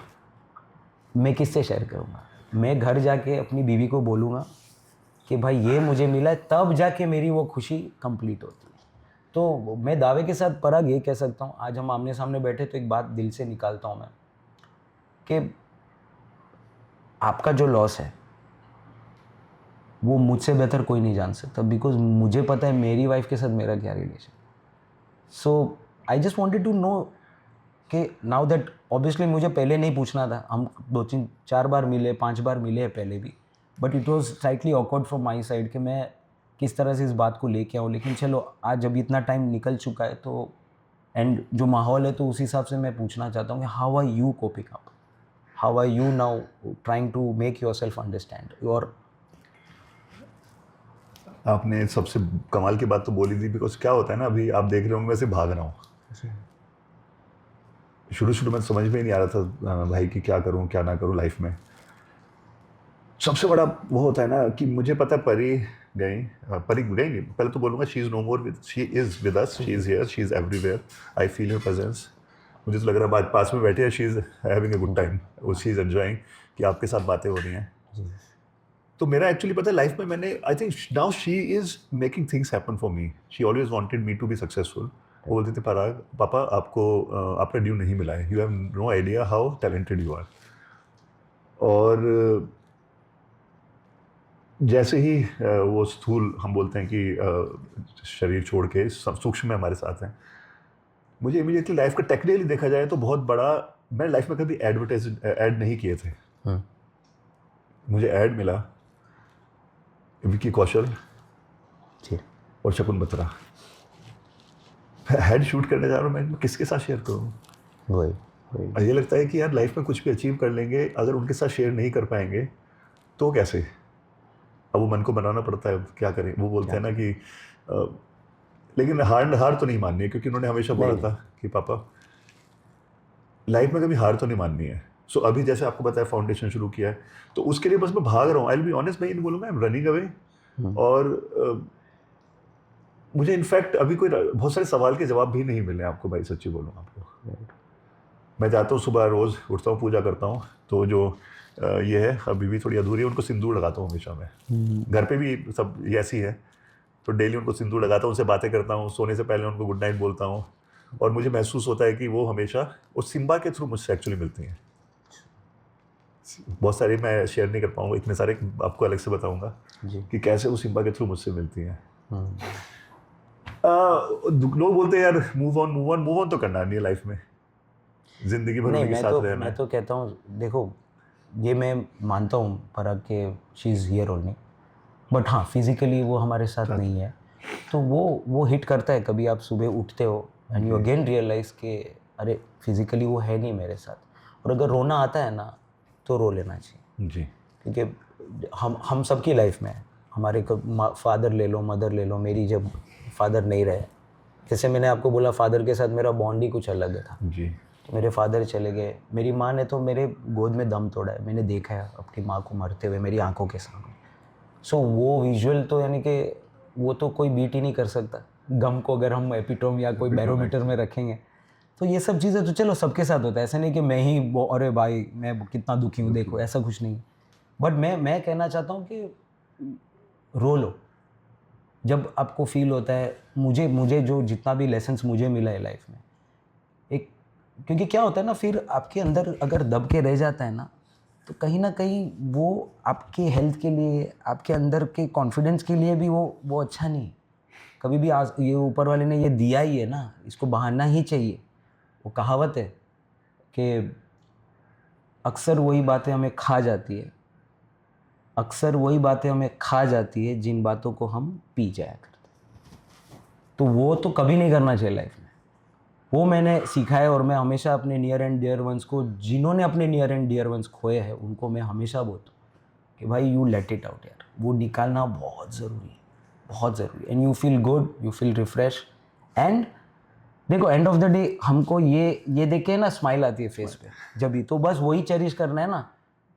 मैं किससे शेयर करूँगा? मैं घर जाके अपनी बीवी को बोलूँगा कि भाई ये मुझे मिला है, तब जाके मेरी वो खुशी कंप्लीट होती है। तो मैं दावे के साथ पराग ये कह सकता हूँ, आज हम आमने सामने बैठे तो एक बात दिल से निकालता हूँ मैं, कि आपका जो लॉस है वो मुझसे बेहतर कोई नहीं जान सकता, बिकॉज मुझे पता है मेरी वाइफ के साथ मेरा क्या relation. So I just wanted to know कि नाउ दैट ऑब्वियसली मुझे पहले नहीं पूछना था, हम 2-3-4 बार मिले, 5 बार मिले हैं पहले भी, but it was slightly awkward from my side कि मैं किस तरह से इस बात को लेके आऊँ। लेकिन चलो आज जब इतना टाइम निकल चुका है तो एंड जो माहौल है तो उस हिसाब से मैं पूछना चाहता हूँ कि how are you coping up, how are you now trying to make yourself understand your. आपने सबसे कमाल की बात तो बोली थी, बिकॉज क्या होता है ना, अभी आप देख रहे होंगे वैसे भाग रहा हूँ। शुरू में समझ में ही नहीं आ रहा था भाई कि क्या करूँ क्या ना करूँ लाइफ में। सबसे बड़ा वो होता है ना कि मुझे पता है परी गई नहीं, पहले तो बोलूँगा she is no more with, she is with us, she is here, she is everywhere, I feel her presence. मुझे तो लग रहा है आज पास में बैठे हैं, she is having a good time, she is enjoying कि आपके साथ बातें हो रही हैं। तो मेरा एक्चुअली पता है लाइफ में मैंने I think now she is making things happen for me. She always wanted me to be successful. वो बोलते थे पराग पापा आपको आपका ड्यू नहीं मिला है, you have no idea how talented you are. और जैसे ही वो स्थूल हम बोलते हैं कि शरीर छोड़ के सूक्ष्म में हमारे साथ हैं, मुझे इमीडिएटली लाइफ का टेक्निकली देखा जाए तो बहुत बड़ा, मैंने लाइफ में कभी ऐड नहीं किए थे। मुझे ऐड मिला विकी कौशल और शकुन बत्रा। हेड शूट करने जा रहा हूँ मैं, किसके साथ शेयर करूँ? वही ये लगता है कि यार लाइफ में कुछ भी अचीव कर लेंगे, अगर उनके साथ शेयर नहीं कर पाएंगे तो कैसे? अब वो मन को बनाना पड़ता है, क्या करें। वो बोलते हैं ना कि लेकिन हार तो नहीं माननी है, क्योंकि उन्होंने हमेशा बोला था कि पापा लाइफ में कभी हार तो नहीं माननी है। सो अभी जैसे आपको बताया फाउंडेशन शुरू किया है, तो उसके लिए बस मैं भाग रहा हूँ। आई विल बी ऑनेस्ट, मैं ये नहीं बोलूँगा आई एम रनिंग अवे। और मुझे इनफैक्ट अभी कोई बहुत सारे सवाल के जवाब भी नहीं मिले आपको, भाई सच्ची बोलूँ आपको। मैं जाता हूँ सुबह, रोज़ उठता हूँ, पूजा करता हूँ, तो जो ये है अभी भी थोड़ी अधूरी है, उनको सिंदूर लगाता हूँ हमेशा मैं। घर पे भी सब ये ऐसी है, तो डेली उनको सिंदूर लगाता हूँ, उनसे बातें करता हूँ, सोने से पहले उनको गुड नाइट बोलता हूँ। और मुझे महसूस होता है कि वो हमेशा उस सिम्बा के थ्रू मुझसे एक्चुअली मिलती हैं। बहुत सारे मैं शेयर नहीं कर पाऊँगा, इतने सारे आपको अलग से बताऊँगा कि कैसे वो सिम्बा के थ्रू मुझसे मिलती हैं। लोग बोलते हैं यार मूव ऑन तो करना नहीं है लाइफ में, जिंदगी भर उनके साथ रहना है। मैं तो कहता हूँ, देखो ये मैं मानता हूँ पराग के she is here only, but हाँ फिज़िकली वो हमारे साथ नहीं है, तो वो हिट करता है। कभी आप सुबह उठते हो एंड यू अगेन रियलाइज़ कि अरे फिज़िकली वो है नहीं मेरे साथ, और अगर रोना आता है ना तो रो लेना चाहिए जी। क्योंकि हम सबकी लाइफ में है। हमारे फादर ले लो, मदर ले लो, मेरी जब फादर नहीं रहे, जैसे मैंने आपको बोला फादर के साथ मेरा बॉन्ड ही कुछ अलग था जी। तो मेरे फादर चले गए, मेरी माँ ने तो मेरे गोद में दम तोड़ा है, मैंने देखा है अपनी माँ को मरते हुए मेरी आंखों के सामने। सो वो विजुअल तो यानी कि वो तो कोई बीट ही नहीं कर सकता गम को, अगर हम एपिटोम या कोई बैरोमीटर में रखेंगे। तो ये सब चीज़ें तो चलो सबके साथ होता है, ऐसा नहीं कि मैं ही अरे भाई मैं कितना दुखी हूँ देखो, ऐसा कुछ नहीं। बट मैं कहना चाहता हूँ कि रो लो जब आपको फील होता है। मुझे जो जितना भी लेसन्स मुझे मिला है लाइफ में, एक क्योंकि क्या होता है ना, फिर आपके अंदर अगर दब के रह जाता है ना, तो कहीं ना कहीं वो आपके हेल्थ के लिए, आपके अंदर के कॉन्फिडेंस के लिए भी वो अच्छा नहीं। कभी भी ये ऊपर वाले ने ये दिया ही है ना, इसको बहाना ही चाहिए। वो कहावत है कि अक्सर वही बातें हमें खा जाती है, अक्सर वही बातें हमें खा जाती है जिन बातों को हम पी जाया करते। तो वो तो कभी नहीं करना चाहिए लाइफ में। वो मैंने सीखा है, और मैं हमेशा अपने नियर एंड डियर वंस को, जिन्होंने अपने नियर एंड डियर वंस खोए हैं, उनको मैं हमेशा बोलता हूँ कि भाई यू लेट इट आउट यार, वो निकालना बहुत ज़रूरी है। बहुत ज़रूरी, and you feel good, you feel refresh. And देखो एंड ऑफ द डे हमको ये देख के ना स्माइल आती है फेस पे जब भी, तो बस वही चेरिश करना है ना,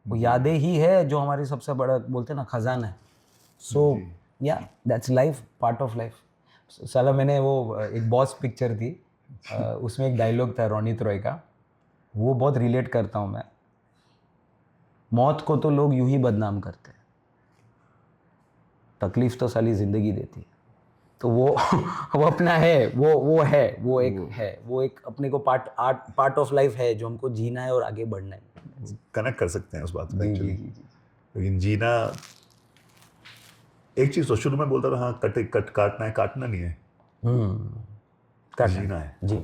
वो यादें ही है जो हमारी सबसे बड़ा बोलते हैं ना खजाना है। सो या that's life, part of life. साला मैंने वो एक बॉस पिक्चर थी, उसमें एक डायलॉग था रोनित रॉय का, वो बहुत रिलेट करता हूँ मैं। मौत को तो लोग यूं ही बदनाम करते हैं, तकलीफ तो साली जिंदगी देती है। तो वो वो अपना है, वो एक अपने को पार्ट ऑफ लाइफ है जो हमको जीना है और आगे बढ़ना है। कनेक्ट कर सकते हैं उस बात में एक्चुअली। लेकिन जीना, एक चीज तो शुरू में बोलता था, हाँ काटना है, काटना नहीं है, जीना है, जी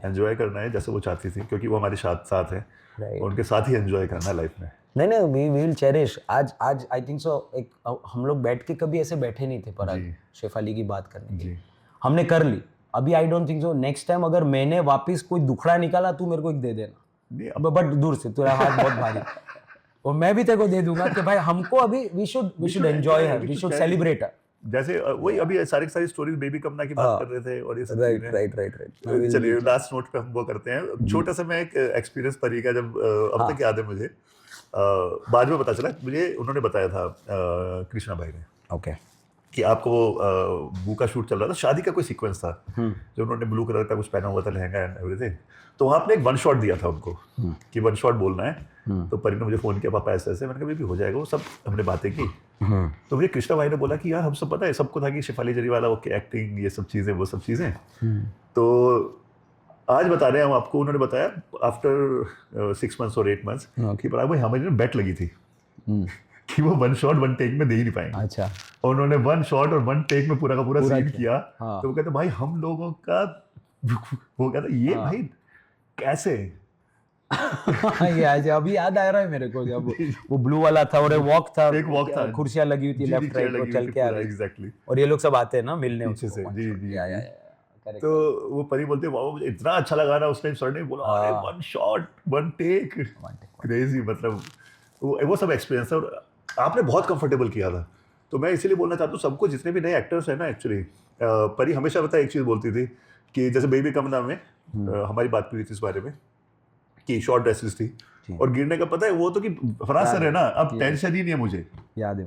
एंजॉय करना है जैसे वो चाहती थी, क्योंकि वो हमारे साथ है, Right. उनके साथ ही एंजॉय करना है लाइफ में। नहीं वी विल चेरिश। आज आई थिंक सो एक हम लोग बैठ के कभी ऐसे बैठे नहीं थे पर शेफाली की बात करने के, हमने कर ली। अभी I don't think so next time अगर मैंने वापस कोई दुखड़ा निकाला तू मेरे को एक दे देना, बट दूर से, तेरा हाथ बहुत भारी, और मैं भी तेरे को दे दूंगा कि भाई हमको अभी we should enjoy her, we should celebrate her. जैसे वही अभी सारी स्टोरीज बेबी कमना की बात कर रहे थे और ये सब चीजें। राइट। चलिए लास्ट नोट पे हम वो करते हैं, छोटा सा मैं एक एक्सपीरियंस परी का, जब अब तक याद है मुझे, बाद में पता चला मुझे, उन्होंने बताया था कृष्णा भाई ने, ओके, कि आपको वो बू का शूट चल रहा था, शादी का कोई सीक्वेंस था, जो उन्होंने ब्लू कलर का कुछ पहना हुआ था, लहंगा एंड एवरीथिंग, तो वहाँ आपने एक वन शॉट दिया था उनको कि वन शॉट बोलना है। तो परी ने मुझे फ़ोन किया, पापा ऐसे ऐसे, मैंने कहा बेबी हो जाएगा, वो सब हमने बातें की। तो मुझे कृष्णा भाई ने बोला कि यार हम सब पता है, सबको था कि शेफाली जरीवाला, ओके एक्टिंग, ये सब चीज़ें, वो सब चीज़ें। तो आज बता रहे हैं हम आपको, उन्होंने बताया आफ्टर 6 months और 8 months कि पर भाई हमारी बेट लगी थी कि वो वन शॉट वन टेक में दे ही नहीं पाएंगे। अच्छा, और उन्होंने वन शॉट और वन टेक में पूरा का पूरा सीन किया। हाँ। तो वो कहते भाई हम लोगों का, वो कहता ये भाई कैसे ये आज अभी याद आ रहा है मेरे को, जब वो ब्लू वाला था और एक वॉक था, कुर्सियां लगी हुई थी लेफ्ट राइट, और चल के आ रहे, एग्जैक्टली, और ये लोग सब आते हैं ना मिलने पीछे से। जी या तो वो परी बोलते वाह मुझे इतना अच्छा लगा ना उस टाइम, सर ने बोला अरे one shot one take, crazy, मतलब वो सब एक्सपीरियंस था, और आपने बहुत कंफर्टेबल किया था। तो मैं इसीलिए बोलना चाहता हूँ सबको, जितने भी नए एक्टर्स हैं ना, एक्चुअली परी हमेशा पता एक चीज़ बोलती थी कि जैसे बेबी कमना में हमारी बात हुई थी इस बारे में कि शॉर्ट ड्रेसेस थी और गिरने का, पता है वो तो कि फराज सर है ना, अब टेंशन ही नहीं है मुझे, याद है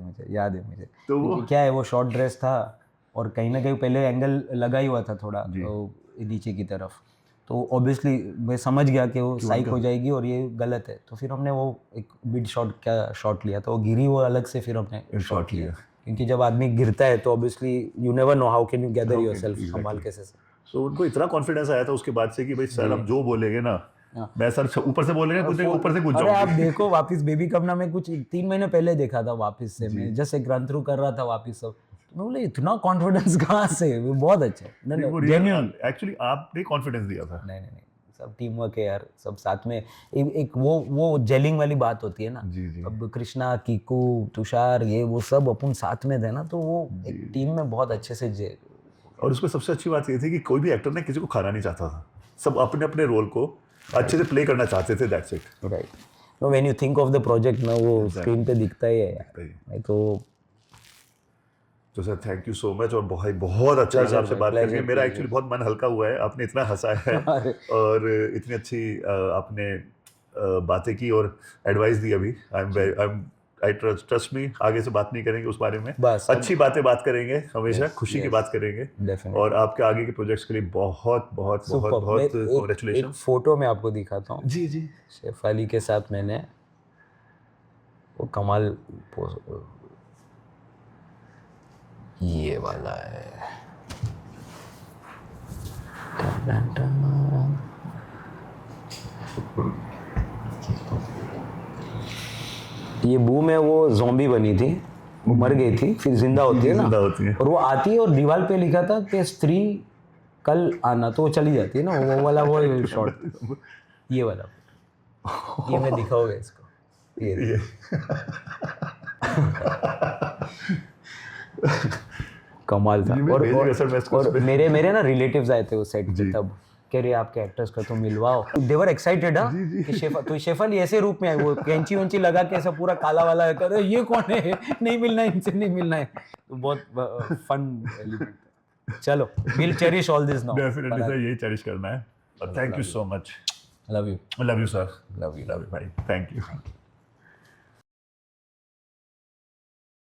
मुझे। तो वो क्या है, वो शॉर्ट ड्रेस था और कहीं ना कहीं पहले एंगल लगा ही हुआ था थोड़ा नीचे की तरफ, तो ऑब्वियसली मैं समझ गया कि वो साइक हो जाएगी और ये गलत है, तो फिर हमने वो एक मिड शॉट का शॉट लिया, तो वो गिरी वो अलग से फिर हमने शॉट लिया, क्योंकि जब आदमी गिरता है तो obviously you never know how can you gather yourself, संभाल कैसे। सो उनको इतना कॉन्फिडेंस आया था उसके बाद से कि भाई सर अब जो बोलेंगे ना, मैं सर ऊपर से बोलेंगे कुछ ऊपर से कुछ अरे आप देखो वापस बेबी कमना में कुछ 3 महीने पहले देखा था वापस से, मैं जस्ट एक रन थ्रू कर रहा था वापस सब, मैं बोले इतना कॉन्फिडेंस कहाँ से, वो बहुत अच्छा है, जेन्युइन एक्चुअली आपने कॉन्फिडेंस दिया था। नहीं सब टीम वर्क है यार, सब साथ में एक वो जेलिंग वाली बात होती है ना। अब कृष्णा, कीकू, तुषार, ये वो सब अपन साथ में थे ना, तो वो एक टीम में बहुत अच्छे से और उसमें सबसे अच्छी बात ये थी कि कोई भी एक्टर ने किसी को खाना नहीं चाहता था, सब अपने अपने रोल को अच्छे से प्ले करना चाहते थे, that's it, right. Know when you think of the project ना, वो स्क्रीन पे दिखता ही है यार, नहीं तो sir thank you so much, और बहुत अच्छा लगा आपसे बात करके, मेरा एक्चुअली बहुत मन हल्का हुआ है, आपने इतना हंसाया है और इतनी अच्छी आपने बातें की और एडवाइस दी अभी, आई ट्रस्ट मी, आगे से बात नहीं करेंगे उस बारे में, बस अच्छी बातें बात करेंगे, हमेशा खुशी की बात करेंगे, और आपके आगे के प्रोजेक्ट्स के लिए बहुत बहुत बहुत बहुत कांग्रेचुलेशन। एक फोटो में आपको दिखाता हूँ, जी शेफाली के साथ मैंने वो कमाल, ये वाला है, ये बू में वो ज़ॉम्बी बनी थी, वो मर गई थी, फिर जिंदा होती है ना, और वो आती है और दीवार पे लिखा था कि स्त्री कल आना, तो वो चली जाती है ना, वो वाला वो शॉट, ये वाला, ये मैं दिखाऊंगा इसको, ये कमाल था। और मेरे ना रिलेटिव्स आए थे उस सेट पे तब, कह रहे आपके एक्टर्स का तो मिलवाओ, देवर एक्साइटेड कि तो शेफाली ऐसे रूप में आए, वो कैंची वंची लगा के ऐसा पूरा काला वाला कर रहे, ये कौन है, नहीं मिलना है इनसे, नहीं मिलना है, तो बहुत फन एलिमेंट है। चलो, will cherish all this now, definitely sir, यही चेरिश करना है। Thank you so much, love you love you sir, love you भाई, थैंक यू।